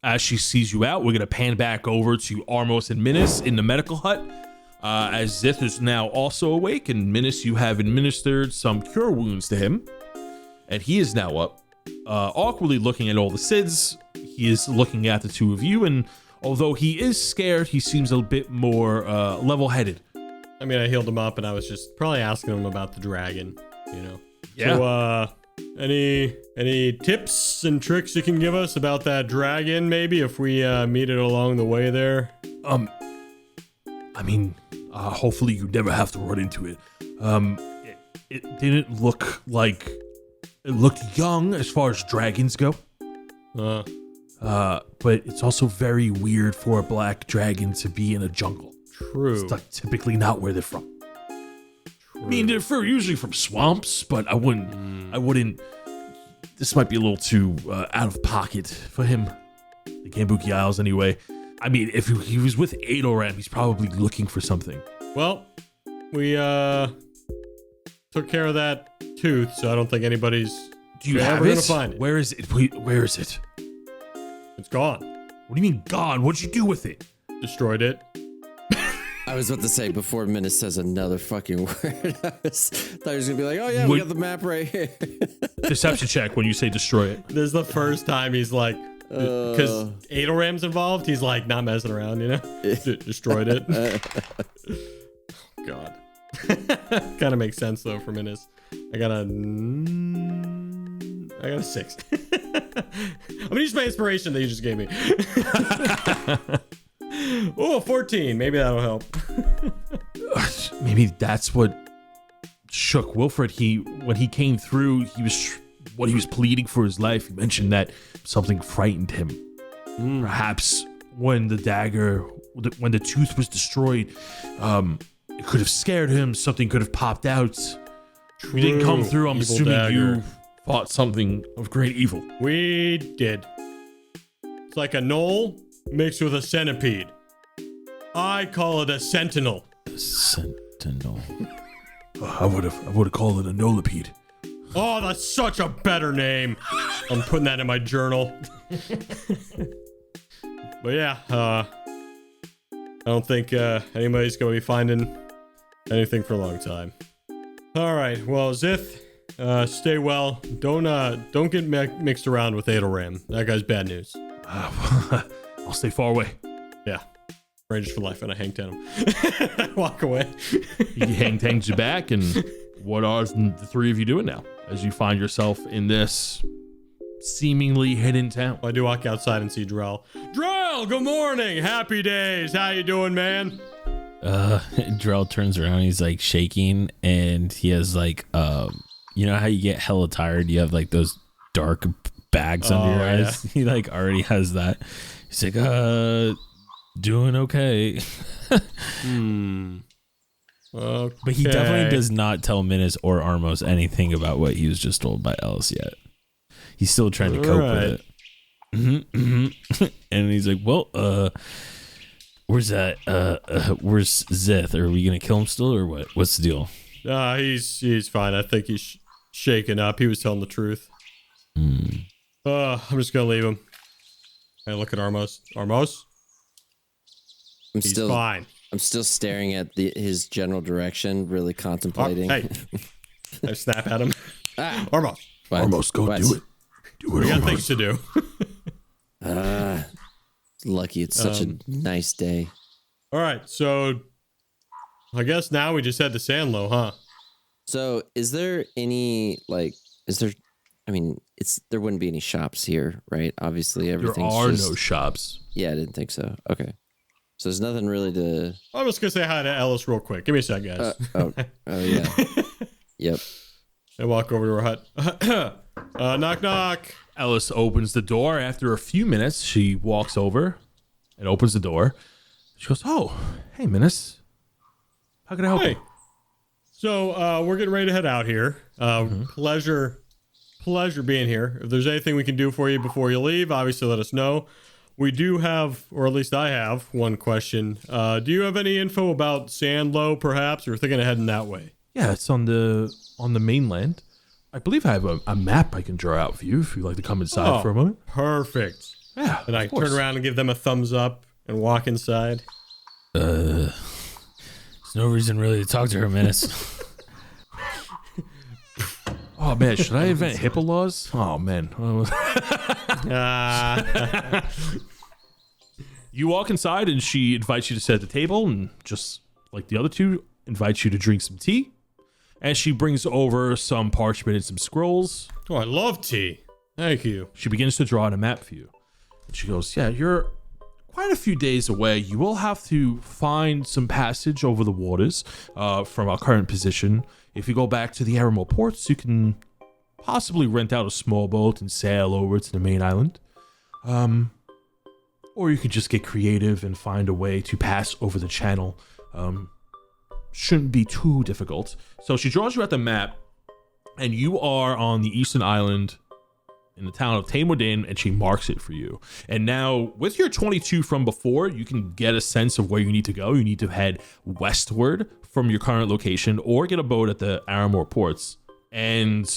[SPEAKER 1] as she sees you out, we're going to pan back over to Armos and Minnis in the medical hut. As Zith is now also awake, and Minnis, you have administered some cure wounds to him. And he is now up, awkwardly looking at all the SIDS. He is looking at the two of you, and although he is scared, he seems a bit more level-headed.
[SPEAKER 3] I mean, I healed him up, and I was just probably asking him about the dragon,
[SPEAKER 1] Yeah.
[SPEAKER 3] So, any tips and tricks you can give us about that dragon, maybe, if we meet it along the way there?
[SPEAKER 1] Hopefully you never have to run into it. It didn't look like... It looked young as far as dragons go. But it's also very weird for a black dragon to be in a jungle.
[SPEAKER 3] True.
[SPEAKER 1] It's typically not where they're from. I mean, they're usually from swamps, but I wouldn't. This might be a little too out of pocket for him. The Gambuki Isles, anyway. I mean, if he was with Adoram, he's probably looking for something.
[SPEAKER 3] Well, we took care of that tooth, so I don't think anybody's
[SPEAKER 1] Do you have
[SPEAKER 3] ever
[SPEAKER 1] it?
[SPEAKER 3] gonna find it.
[SPEAKER 1] Where is it? Where is it?
[SPEAKER 3] It's gone.
[SPEAKER 1] What do you mean gone? What'd you do with it?
[SPEAKER 3] Destroyed it.
[SPEAKER 2] I was about to say, before Minnis says another fucking word, I thought he was going to be like, oh yeah, we got the map right here.
[SPEAKER 1] Deception check when you say destroy it.
[SPEAKER 3] This is the first time he's like, because Adoram's involved, he's like not messing around, Destroyed it. God. Kind of makes sense though for Minnis. I got a 6. I'm gonna use my inspiration that you just gave me. Oh, 14. Maybe that'll help.
[SPEAKER 1] Maybe that's what shook Wilfred. When he came through, he was pleading for his life. He mentioned that something frightened him. Perhaps when the tooth was destroyed, it could have scared him. Something could have popped out. You didn't come through. I'm assuming you fought something of great evil.
[SPEAKER 3] We did. It's like a gnoll mixed with a centipede. I call it a sentinel.
[SPEAKER 4] Sentinel.
[SPEAKER 5] I would have called it a nolipede.
[SPEAKER 3] Oh, that's such a better name. I'm putting that in my journal. But yeah, I don't think anybody's going to be finding anything for a long time. All right, well, Zith, stay well. Don't get mixed around with Adelram. That guy's bad news.
[SPEAKER 1] I'll stay far away.
[SPEAKER 3] Yeah. Rangers for life, and I hang ten him. Walk away.
[SPEAKER 1] He hangs you back, and what are the three of you doing now as you find yourself in this seemingly hidden town?
[SPEAKER 3] I do walk outside and see Drell. Drell, good morning. Happy days. How you doing, man?
[SPEAKER 4] Drell turns around. He's like shaking, and he has like, you know how you get hella tired? You have like those dark bags under your eyes. He like already has that. He's like, doing okay.
[SPEAKER 3] Okay.
[SPEAKER 4] But he definitely does not tell Minnis or Armos anything about what he was just told by Ellis yet. He's still trying to cope with it. And he's like, well, where's that? Where's Zith? Are we gonna kill him still, or what? What's the deal?
[SPEAKER 3] He's fine. I think he's shaken up. He was telling the truth. I'm just gonna leave him. I look at Armos. Armos? He's fine.
[SPEAKER 2] I'm still staring at his general direction, really contemplating.
[SPEAKER 3] Hey. I snap at him. Armos.
[SPEAKER 2] What?
[SPEAKER 5] Armos, go do it. Do it,
[SPEAKER 3] We got
[SPEAKER 5] Armos.
[SPEAKER 3] things to do.
[SPEAKER 2] Lucky it's such a nice day.
[SPEAKER 3] All right, so I guess now we just head to Sandlow, huh?
[SPEAKER 2] So is there any, there wouldn't be any shops here, right? Obviously everything's
[SPEAKER 1] There are no shops.
[SPEAKER 2] Yeah, I didn't think so. Okay. So there's nothing really to...
[SPEAKER 3] I'm just going to say hi to Ellis real quick. Give me a sec, guys.
[SPEAKER 2] Yeah. Yep.
[SPEAKER 3] I walk over to her hut. Knock, knock.
[SPEAKER 1] Ellis opens the door. After a few minutes, she walks over and opens the door. She goes, "Oh, hey, Minnis. How can I help you?"
[SPEAKER 3] So we're getting ready to head out here. Pleasure being here. If there's anything we can do for you before you leave, obviously let us know. We do have, or at least I have, one question. Do you have any info about Sandlow, perhaps? Or thinking of heading that way?
[SPEAKER 1] Yeah, it's on the mainland. I believe I have a map I can draw out for you if you'd like to come inside for a moment.
[SPEAKER 3] Perfect.
[SPEAKER 1] Yeah,
[SPEAKER 3] And I turn around and give them a thumbs up and walk inside.
[SPEAKER 4] There's no reason really to talk to her, Minnis.
[SPEAKER 1] Oh man, should I invent HIPAA laws? Oh man. You walk inside and she invites you to sit at the table, and just like the other two, invites you to drink some tea. And she brings over some parchment and some scrolls.
[SPEAKER 3] Oh, I love tea. Thank you.
[SPEAKER 1] She begins to draw out a map for you. And she goes, "Yeah, you're quite a few days away. You will have to find some passage over the waters from our current position. If you go back to the Armos ports, you can possibly rent out a small boat and sail over to the main island. Or you could just get creative and find a way to pass over the channel. Shouldn't be too difficult." So she draws you out the map, and you are on the eastern island in the town of Taimodin, and she marks it for you. And now, with your 22 from before, you can get a sense of where you need to go. You need to head westward from your current location, or get a boat at the Armos ports. And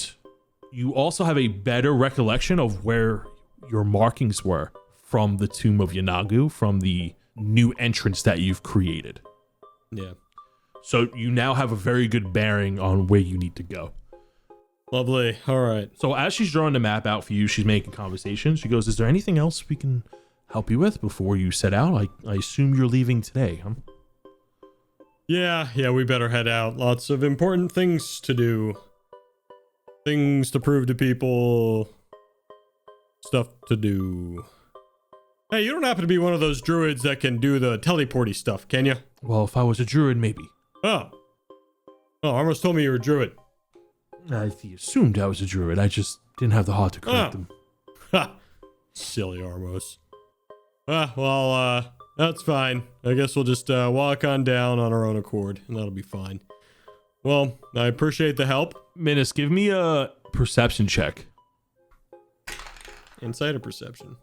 [SPEAKER 1] you also have a better recollection of where your markings were from the Tomb of Yanagu, from the new entrance that you've created.
[SPEAKER 3] Yeah.
[SPEAKER 1] So you now have a very good bearing on where you need to go.
[SPEAKER 3] Lovely. All right.
[SPEAKER 1] So as she's drawing the map out for you, she's making conversation. She goes, "Is there anything else we can help you with before you set out? I assume you're leaving today, huh?"
[SPEAKER 3] Yeah, we better head out. Lots of important things to do. Things to prove to people. Stuff to do. Hey, you don't happen to be one of those druids that can do the teleporty stuff, can you?
[SPEAKER 1] Well, if I was a druid, maybe.
[SPEAKER 3] Oh, Armos told me you were a druid.
[SPEAKER 1] I assumed I was a druid. I just didn't have the heart to correct them.
[SPEAKER 3] Ha! Silly Armos. That's fine. I guess we'll just walk on down on our own accord, and that'll be fine. Well, I appreciate the help.
[SPEAKER 1] Minnis, give me a perception check.
[SPEAKER 3] Insight or perception?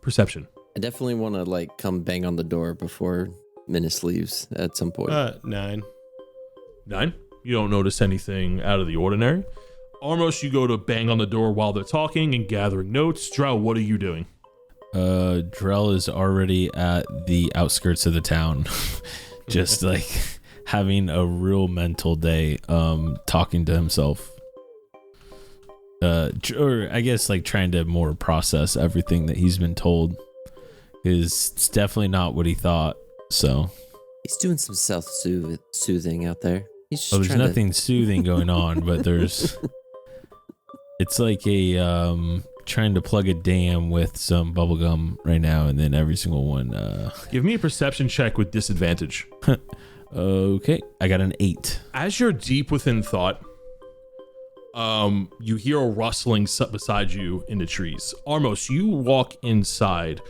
[SPEAKER 1] Perception.
[SPEAKER 2] I definitely want to like come bang on the door before Minnis leaves at some point.
[SPEAKER 3] 9.
[SPEAKER 1] 9. You don't notice anything out of the ordinary. Armos, you go to bang on the door while they're talking and gathering notes. Drell, what are you doing?
[SPEAKER 4] Drell is already at the outskirts of the town, just like having a real mental day, talking to himself. Or I guess like trying to more process everything that he's been told. Is it's definitely not what he thought. So
[SPEAKER 2] He's doing some self-soothing out there. He's just
[SPEAKER 4] there's
[SPEAKER 2] trying to-
[SPEAKER 4] nothing soothing going on, but there's. It's like a trying to plug a dam with some bubble gum right now, and then every single one.
[SPEAKER 1] Give me a perception check with disadvantage.
[SPEAKER 4] Okay, I got an 8.
[SPEAKER 1] As you're deep within thought, you hear a rustling beside you in the trees. Armos, you walk inside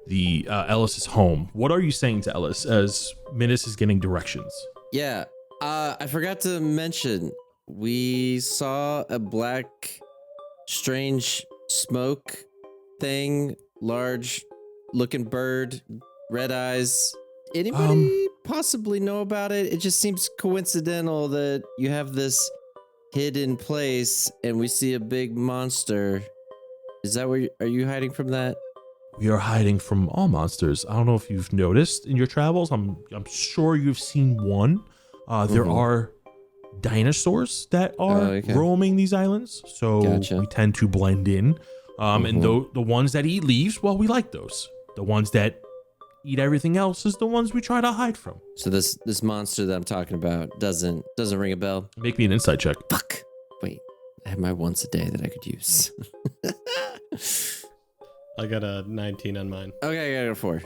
[SPEAKER 1] the Ellis's home. What are you saying to Ellis as Minnis is getting directions?
[SPEAKER 2] Yeah, I forgot to mention, we saw a black, strange smoke thing, large looking bird, red eyes. Anybody possibly know about it? It just seems coincidental that you have this hidden place and we see a big monster. Is that where are you hiding from that?
[SPEAKER 1] We are hiding from all monsters. I don't know if you've noticed in your travels. I'm sure you've seen one. There are dinosaurs that are roaming these islands, so we tend to blend in. And the ones that eat leaves, well, we like those. The ones that eat everything else is the ones we try to hide from.
[SPEAKER 2] So this monster that I'm talking about doesn't ring a bell.
[SPEAKER 1] Make me an insight check.
[SPEAKER 2] Fuck. Wait, I have my once a day that I could use.
[SPEAKER 3] I got a 19 on mine.
[SPEAKER 2] Okay, I got a 4.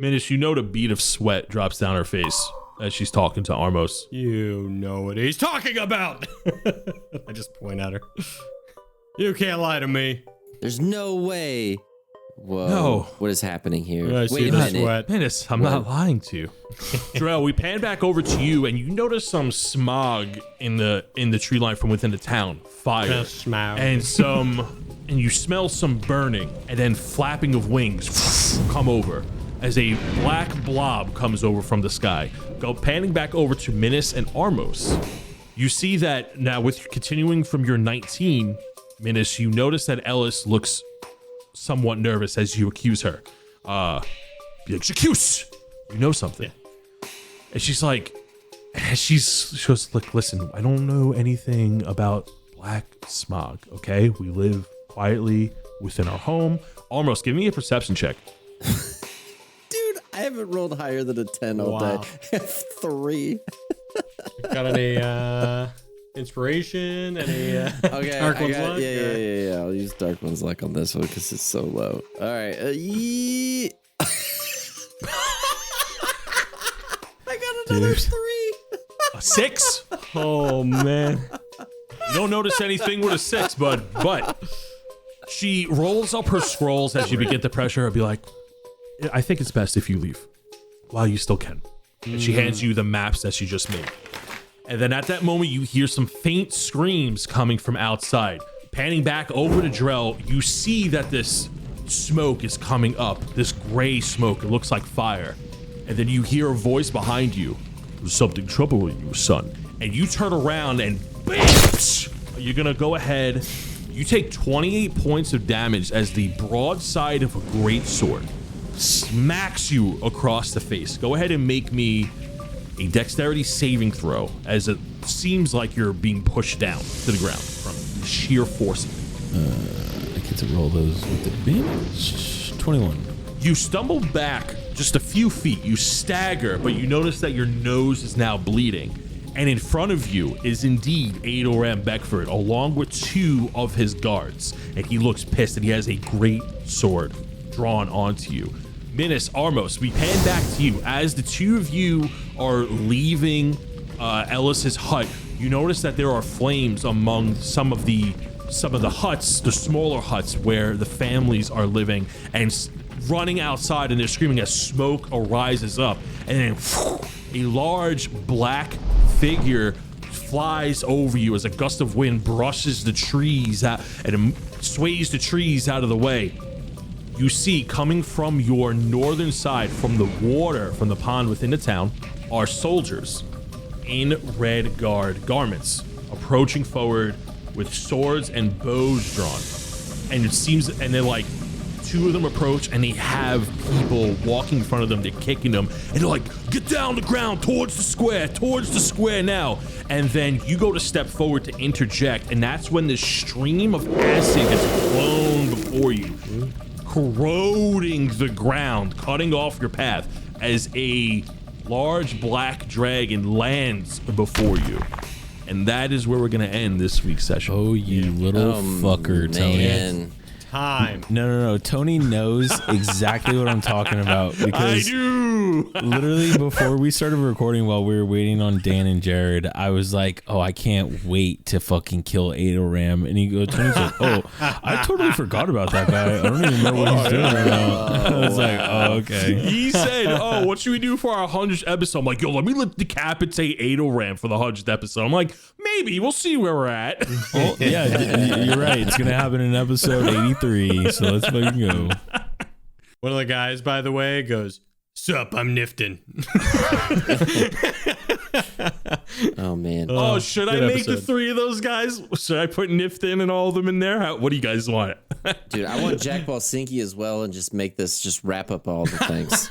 [SPEAKER 1] Minnis, you know the bead of sweat drops down her face as she's talking to Armos.
[SPEAKER 3] You know what he's talking about. I just point at her. You can't lie to me.
[SPEAKER 2] There's no way. Whoa.
[SPEAKER 1] No.
[SPEAKER 2] What is happening here?
[SPEAKER 3] I see the sweat.
[SPEAKER 1] Minnis, I'm not lying to you. Drell, we pan back over to you, and you notice some smog in the tree line from within the town. Fire.
[SPEAKER 3] Smog.
[SPEAKER 1] And you smell some burning, and then flapping of wings come over as a black blob comes over from the sky. Go panning back over to Minnis and Armos. You see that now with continuing from your 19, Minnis, you notice that Ellis looks somewhat nervous as you accuse her. Be like, accuse! You know something. Yeah. And she goes, look, listen, I don't know anything about black smog, okay? We live quietly within our home. Armos, give me a perception check.
[SPEAKER 2] Dude, I haven't rolled higher than a 10 all day. I have 3.
[SPEAKER 3] Got any inspiration? Any
[SPEAKER 2] okay,
[SPEAKER 3] Dark One's Luck?
[SPEAKER 2] Yeah. I'll use Dark One's Luck on this one because it's so low. All right. I got another 3.
[SPEAKER 1] A 6?
[SPEAKER 3] Oh, man.
[SPEAKER 1] You don't notice anything with a 6, bud. But she rolls up her scrolls as you begin to pressure her. Be like, I think it's best if you leave while you still can. And she hands you the maps that she just made. And then at that moment, you hear some faint screams coming from outside. Panning back over to Drell, you see that this smoke is coming up. This gray smoke. It looks like fire. And then you hear a voice behind you. There's something troubling you, son. And you turn around and bam! You're going to go ahead. You take 28 points of damage as the broadside of a great sword smacks you across the face. Go ahead and make me a dexterity saving throw, as it seems like you're being pushed down to the ground from sheer force.
[SPEAKER 4] I get to roll those with advantage. 21.
[SPEAKER 1] You stumble back just a few feet, you stagger, but you notice that your nose is now bleeding. And in front of you is indeed Adoram Beckford, along with 2 of his guards. And he looks pissed, and he has a great sword drawn onto you. Minnis, Armos, we pan back to you. As the 2 of you are leaving Ellis's hut, you notice that there are flames among some of the huts, the smaller huts where the families are living, and running outside, and they're screaming as smoke arises up, and then a large black figure flies over you as a gust of wind brushes the trees out and sways the trees out of the way. You see, coming from your northern side, from the water, from the pond within the town, are soldiers in red guard garments, approaching forward with swords and bows drawn. And it seems, and they're like, 2 of them approach, and they have people walking in front of them. They're kicking them, and they're like, get down the ground, towards the square now. And then you go to step forward to interject, and that's when the stream of acid gets blown before you, corroding the ground, cutting off your path, as a large black dragon lands before you. And that is where we're gonna end this week's session.
[SPEAKER 4] Oh, you little fucker, Tony.
[SPEAKER 3] Time.
[SPEAKER 4] No. Tony knows exactly what I'm talking about, because
[SPEAKER 1] I do.
[SPEAKER 4] literally before we started recording, while we were waiting on Dan and Jared, I was like, oh, I can't wait to fucking kill Adoram. And Tony's like, oh, I totally forgot about that guy. I don't even know what he's doing right now. I was like, oh, okay.
[SPEAKER 1] He said, oh, what should we do for our 100th episode? I'm like, yo, let me decapitate Adoram for the 100th episode. I'm like, maybe. We'll see where we're at.
[SPEAKER 4] Well, yeah, you're right. It's going to happen in episode 83, so let's fucking go.
[SPEAKER 3] One of the guys, by the way, goes, sup, I'm Nifton.
[SPEAKER 2] Oh, man.
[SPEAKER 1] Oh, should I
[SPEAKER 3] good
[SPEAKER 1] make the
[SPEAKER 3] episode.
[SPEAKER 1] 3 of those guys? Should I put Nifton and all of them in there? What do you guys want?
[SPEAKER 2] Dude, I want Jack Balsinki as well, and just make this, just wrap up all the things.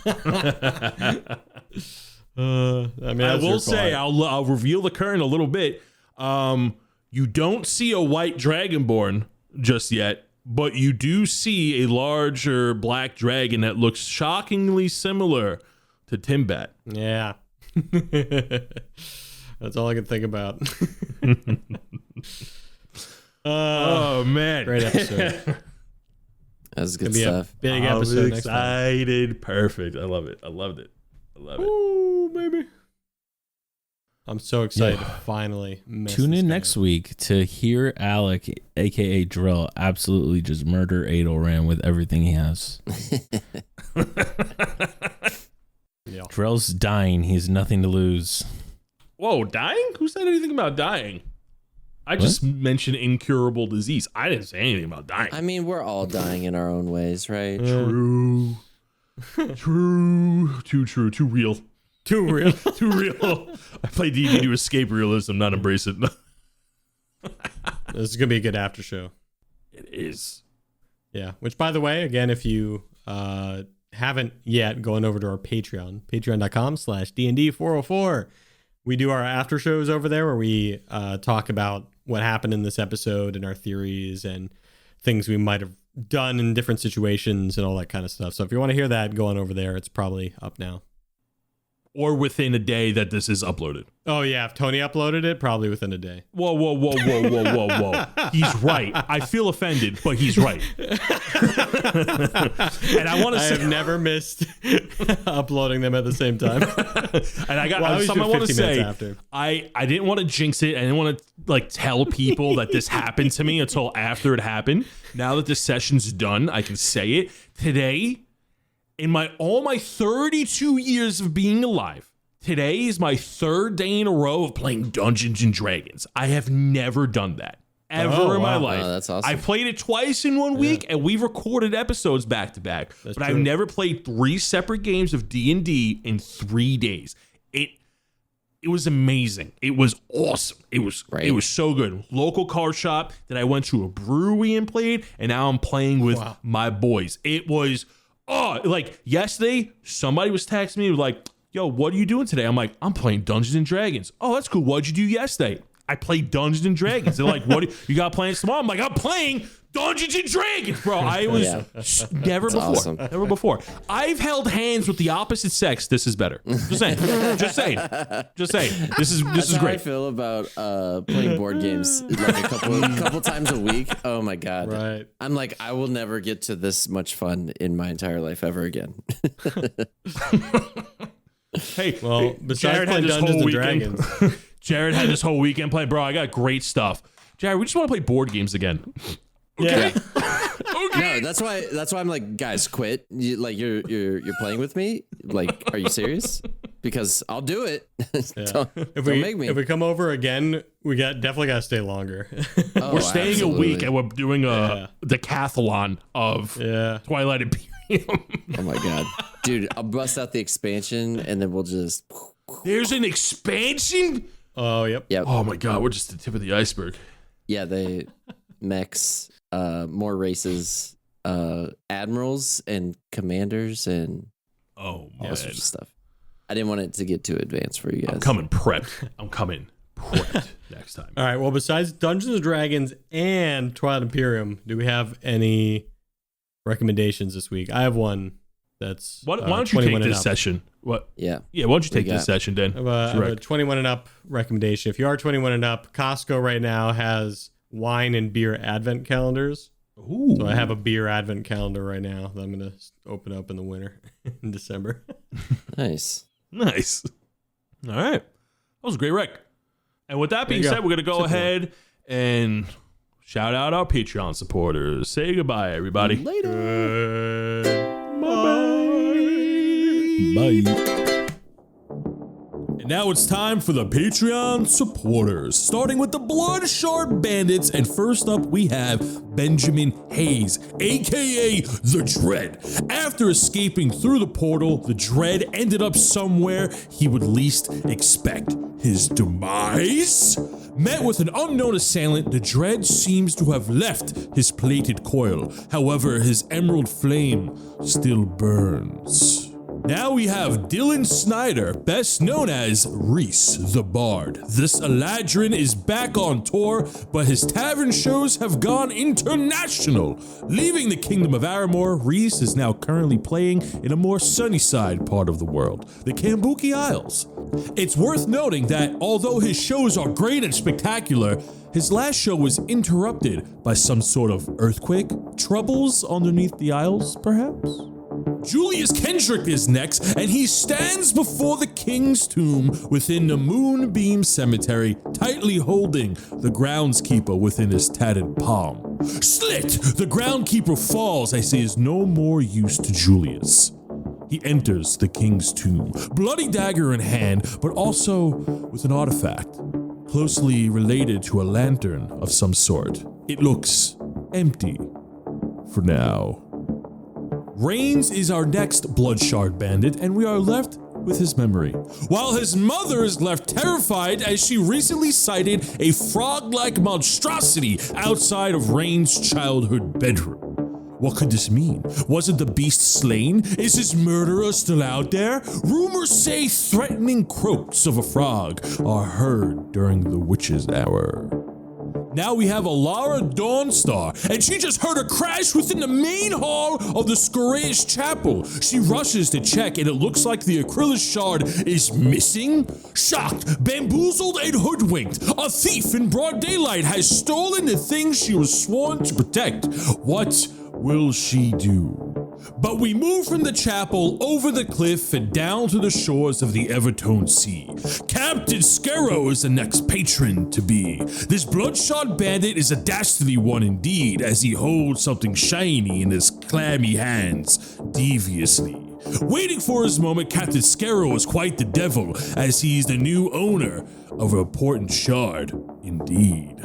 [SPEAKER 1] I will say, I'll reveal the current a little bit. You don't see a white dragonborn just yet, but you do see a larger black dragon that looks shockingly similar to Timbat.
[SPEAKER 3] Yeah. That's all I can think about.
[SPEAKER 1] Oh, man.
[SPEAKER 3] Great episode.
[SPEAKER 2] That was good
[SPEAKER 3] Gonna be a
[SPEAKER 2] stuff.
[SPEAKER 3] big
[SPEAKER 1] I'm
[SPEAKER 3] episode next time.
[SPEAKER 1] excited. Perfect. I love it. I loved it.
[SPEAKER 3] Ooh, baby. I'm so excited to finally mess
[SPEAKER 4] Tune
[SPEAKER 3] this
[SPEAKER 4] in
[SPEAKER 3] guy
[SPEAKER 4] next
[SPEAKER 3] up.
[SPEAKER 4] week to hear Alec, aka Drell, absolutely just murder Adoram with everything he has.
[SPEAKER 3] Yeah.
[SPEAKER 4] Drell's dying. He has nothing to lose.
[SPEAKER 1] Whoa, dying? Who said anything about dying? I just mentioned incurable disease. I didn't say anything about dying.
[SPEAKER 2] I mean, we're all dying in our own ways, right?
[SPEAKER 1] True. True. Too true. Too real.
[SPEAKER 3] Too real.
[SPEAKER 1] Too real. I play D&D to escape realism, not embrace it.
[SPEAKER 3] This is going to be a good after show.
[SPEAKER 1] It is.
[SPEAKER 3] Yeah. Which, by the way, again, if you haven't yet, going over to our Patreon, patreon.com/DND404. We do our after shows over there where we talk about what happened in this episode and our theories and things we might have done in different situations and all that kind of stuff. So if you want to hear that, go on over there. It's probably up now.
[SPEAKER 1] Or within a day that this is uploaded.
[SPEAKER 3] Oh, yeah. If Tony uploaded it, probably within a day.
[SPEAKER 1] Whoa, whoa, whoa, whoa, whoa, whoa, whoa. He's right. I feel offended, but he's right. And I want to say,
[SPEAKER 3] I have never missed uploading them at the same time.
[SPEAKER 1] and I got
[SPEAKER 3] Well, I always
[SPEAKER 1] something I
[SPEAKER 3] do
[SPEAKER 1] want to
[SPEAKER 3] 50 minutes
[SPEAKER 1] say.
[SPEAKER 3] after.
[SPEAKER 1] I didn't want to jinx it. I didn't want to like tell people that this happened to me until after it happened. Now that the session's done, I can say it. Today, in all my 32 years of being alive, today is my 3rd day in a row of playing Dungeons and Dragons. I have never done that ever in my life.
[SPEAKER 2] Oh, that's awesome.
[SPEAKER 1] I played it twice in 1 week, and we've recorded episodes back to back. But I've
[SPEAKER 3] true.
[SPEAKER 1] never played 3 separate games of D&D in 3 days. It was amazing. It was awesome. It was
[SPEAKER 2] Right.
[SPEAKER 1] It was so good. Local card shop that I went to a brewery and played, and now I'm playing with my boys. It was like yesterday, somebody was texting me like, yo, what are you doing today? I'm like, I'm playing Dungeons and Dragons. Oh, that's cool. What'd you do yesterday? I play Dungeons and Dragons. They're like, what you got playing tomorrow? I'm like, I'm playing Dungeons and Dragons, bro. I was never before.
[SPEAKER 2] Awesome.
[SPEAKER 1] Never before. I've held hands with the opposite sex. This is better. Just saying. Just saying. Just saying. This is
[SPEAKER 2] How
[SPEAKER 1] great.
[SPEAKER 2] I feel about playing board games like a couple times a week. Oh my god!
[SPEAKER 3] Right.
[SPEAKER 2] I'm like, I will never get to this much fun in my entire life ever again.
[SPEAKER 1] Hey,
[SPEAKER 3] Well, besides playing Dungeons and Dragons.
[SPEAKER 1] Jared had this whole weekend playing. Bro, I got great stuff. Jared, we just want to play board games again.
[SPEAKER 3] Yeah.
[SPEAKER 2] No, that's why I'm like, guys, quit. You're playing with me. Like, are you serious? Because I'll do it. don't
[SPEAKER 3] If
[SPEAKER 2] make me.
[SPEAKER 3] we come over again, we definitely got to stay longer.
[SPEAKER 2] Oh,
[SPEAKER 1] We're staying
[SPEAKER 2] absolutely.
[SPEAKER 1] a week and we're doing a decathlon of Twilight Imperium.
[SPEAKER 2] Oh my god, dude! I'll bust out the expansion and then we'll just.
[SPEAKER 1] There's an expansion?
[SPEAKER 3] Oh, yep.
[SPEAKER 2] Yep.
[SPEAKER 1] Oh my god, we're just the tip of the iceberg.
[SPEAKER 2] Yeah, they mechs, more races, admirals and commanders and
[SPEAKER 1] Oh
[SPEAKER 2] all
[SPEAKER 1] man.
[SPEAKER 2] sorts of stuff. I didn't want it to get too advanced for you guys.
[SPEAKER 1] I'm coming prepped next time.
[SPEAKER 3] All right. Well, besides Dungeons and Dragons and Twilight Imperium, do we have any recommendations this week? I have one that's
[SPEAKER 1] Why don't you
[SPEAKER 3] 21
[SPEAKER 1] take
[SPEAKER 3] and
[SPEAKER 1] this
[SPEAKER 3] up.
[SPEAKER 1] session? What?
[SPEAKER 2] Yeah.
[SPEAKER 1] Yeah, why don't you take
[SPEAKER 2] We
[SPEAKER 1] this
[SPEAKER 2] got-
[SPEAKER 1] session, Dan?
[SPEAKER 3] I have a 21 and up recommendation. If you are 21 and up, Costco right now has wine and beer advent calendars.
[SPEAKER 1] Ooh.
[SPEAKER 3] So I have a beer advent calendar right now that I'm going to open up in the winter in December.
[SPEAKER 2] Nice.
[SPEAKER 1] Nice. All right. That was a great rec. And with that being
[SPEAKER 3] you go.
[SPEAKER 1] said, we're going to go
[SPEAKER 3] Simple.
[SPEAKER 1] ahead and shout out our Patreon supporters. Say goodbye, everybody.
[SPEAKER 4] Bye.
[SPEAKER 1] And now it's time for the Patreon supporters, starting with the Bloodshard Bandits. And first up, we have Benjamin Hayes, aka the Dread. After escaping through the portal, the Dread ended up somewhere he would least expect. His demise? Met with an unknown assailant, the Dread seems to have left his plated coil. However, his emerald flame still burns. Now we have Dylan Snyder, best known as Reese the Bard. This Eladrin is back on tour, but his tavern shows have gone international. Leaving the Kingdom of Aramor, Reese is now currently playing in a more sunny side part of the world, the Kambuki Isles. It's worth noting that although his shows are great and spectacular, his last show was interrupted by some sort of earthquake, troubles underneath the Isles, perhaps? Julius Kendrick is next, and he stands before the king's tomb within the Moonbeam Cemetery, tightly holding the groundskeeper within his tattered palm. Slit! The groundkeeper falls as he is no more use to Julius. He enters the king's tomb, bloody dagger in hand, but also with an artifact, closely related to a lantern of some sort. It looks empty for now. Reigns is our next Bloodshard Bandit, and we are left with his memory, while his mother is left terrified as she recently sighted a frog-like monstrosity outside of Reigns' childhood bedroom. What could this mean? Wasn't the beast slain? Is his murderer still out there? Rumors say threatening croaks of a frog are heard during the witch's hour. Now we have Alara Dawnstar, and she just heard a crash within the main hall of the Scoreus Chapel. She rushes to check, and it looks like the Acrylis shard is missing. Shocked, bamboozled, and hoodwinked, a thief in broad daylight has stolen the things she was sworn to protect. What will she do? But we move from the chapel over the cliff and down to the shores of the Evertone Sea. Captain Scarrow is the next patron to be. This Bloodshard Bandit is a dastardly one indeed, as he holds something shiny in his clammy hands, deviously. Waiting for his moment, Captain Scarrow is quite the devil, as he's the new owner of an important shard, indeed.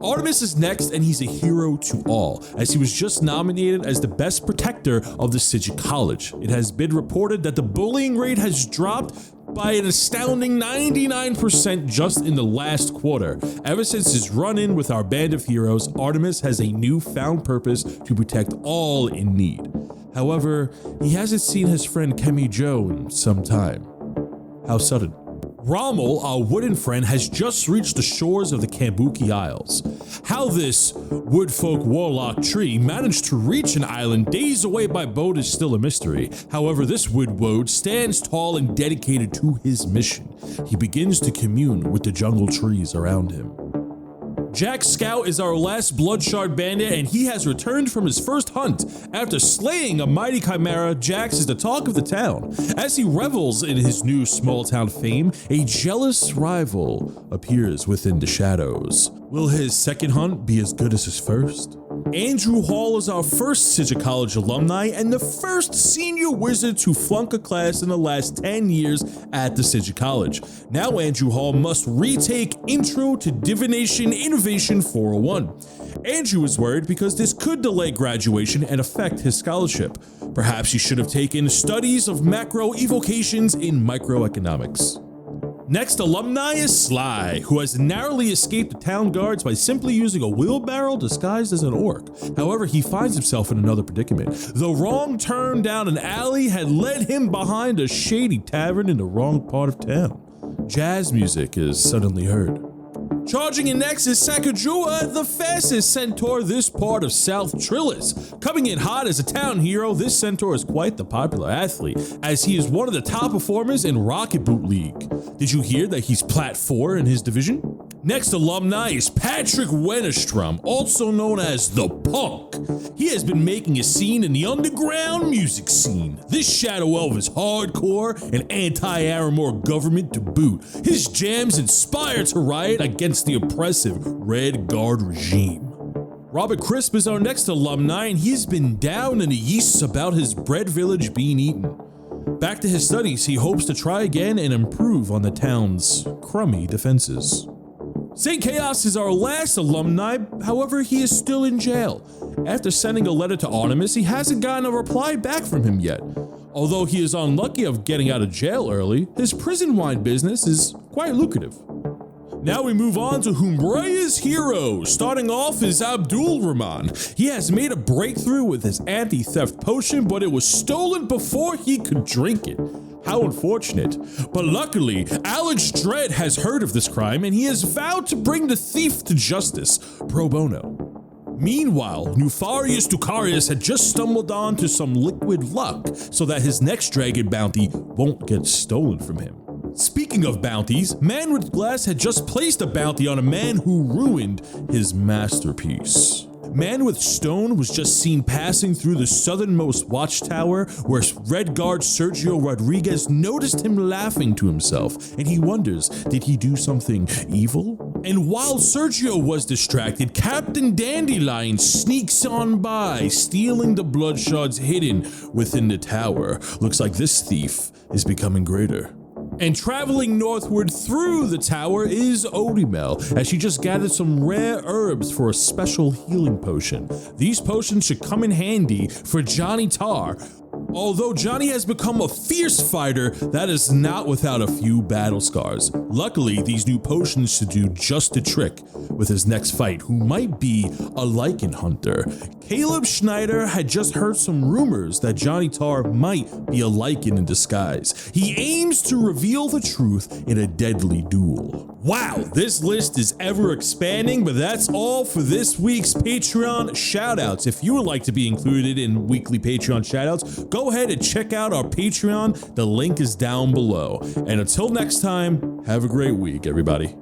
[SPEAKER 1] Artemis is next, and he's a hero to all, as he was just nominated as the best protector of the Sigil College. It has been reported that the bullying rate has dropped by an astounding 99% just in the last quarter. Ever since his run-in with our band of heroes, Artemis has a newfound purpose to protect all in need. However, he hasn't seen his friend Kemi Joe in some time. How sudden. Rommel, our wooden friend, has just reached the shores of the Kambuki Isles. How this woodfolk warlock tree managed to reach an island days away by boat is still a mystery. However, this woodwode stands tall and dedicated to his mission. He begins to commune with the jungle trees around him. Jack Scout is our last Bloodshard Bandit, and he has returned from his first hunt. After slaying a mighty chimera, Jax is the talk of the town. As he revels in his new small town fame, a jealous rival appears within the shadows. Will his second hunt be as good as his first? Andrew Hall is our first Sidja College alumni and the first senior wizard to flunk a class in the last 10 years at the Sidja College. Now Andrew Hall must retake Intro to Divination Innovation 401. Andrew is worried because this could delay graduation and affect his scholarship. Perhaps he should have taken Studies of Macro Evocations in Microeconomics. Next alumni is Sly, who has narrowly escaped the town guards by simply using a wheelbarrow disguised as an orc. However, he finds himself in another predicament. The wrong turn down an alley had led him behind a shady tavern in the wrong part of town. Jazz music is suddenly heard. Charging in next is Sakajua, the fastest centaur this part of South Trillis. Coming in hot as a town hero, this centaur is quite the popular athlete, as he is one of the top performers in Rocket Boot League. Did you hear that he's Plat 4 in his division? Next alumni is Patrick Wennerstrom, also known as The Punk. He has been making a scene in the underground music scene. This shadow elf is hardcore and anti-Aramore government to boot. His jams inspire to riot against the oppressive Red Guard regime. Robert Crisp is our next alumni, and he's been down in the yeasts about his bread village being eaten. Back to his studies, he hopes to try again and improve on the town's crummy defenses. St. Chaos is our last alumni, however, he is still in jail. After sending a letter to Artemis, he hasn't gotten a reply back from him yet. Although he is unlucky of getting out of jail early, his prison wine business is quite lucrative. Now we move on to Humbraya's hero. Starting off is Abdul Rahman. He has made a breakthrough with his anti-theft potion, but it was stolen before he could drink it. How unfortunate. But luckily, Alec Dredd has heard of this crime and he has vowed to bring the thief to justice, pro bono. Meanwhile, Nefarius Ducarius had just stumbled onto some liquid luck so that his next dragon bounty won't get stolen from him. Speaking of bounties, Man with Glass had just placed a bounty on a man who ruined his masterpiece. Man with Stone was just seen passing through the southernmost watchtower where Red Guard Sergio Rodriguez noticed him laughing to himself, and he wonders, did he do something evil? And while Sergio was distracted, Captain Dandelion sneaks on by, stealing the bloodshards hidden within the tower. Looks like this thief is becoming greater. And traveling northward through the tower is Odimel, as she just gathered some rare herbs for a special healing potion. These potions should come in handy for Johnny Tar. Although Johnny has become a fierce fighter, that is not without a few battle scars. Luckily, these new potions should do just the trick with his next fight, who might be a lichen hunter. Caleb Schneider had just heard some rumors that Johnny Tar might be a lichen in disguise. He aims to reveal the truth in a deadly duel. Wow, this list is ever expanding, but that's all for this week's Patreon shoutouts. If you would like to be included in weekly Patreon shoutouts, go ahead and check out our Patreon. The link is down below. And until next time, have a great week, everybody.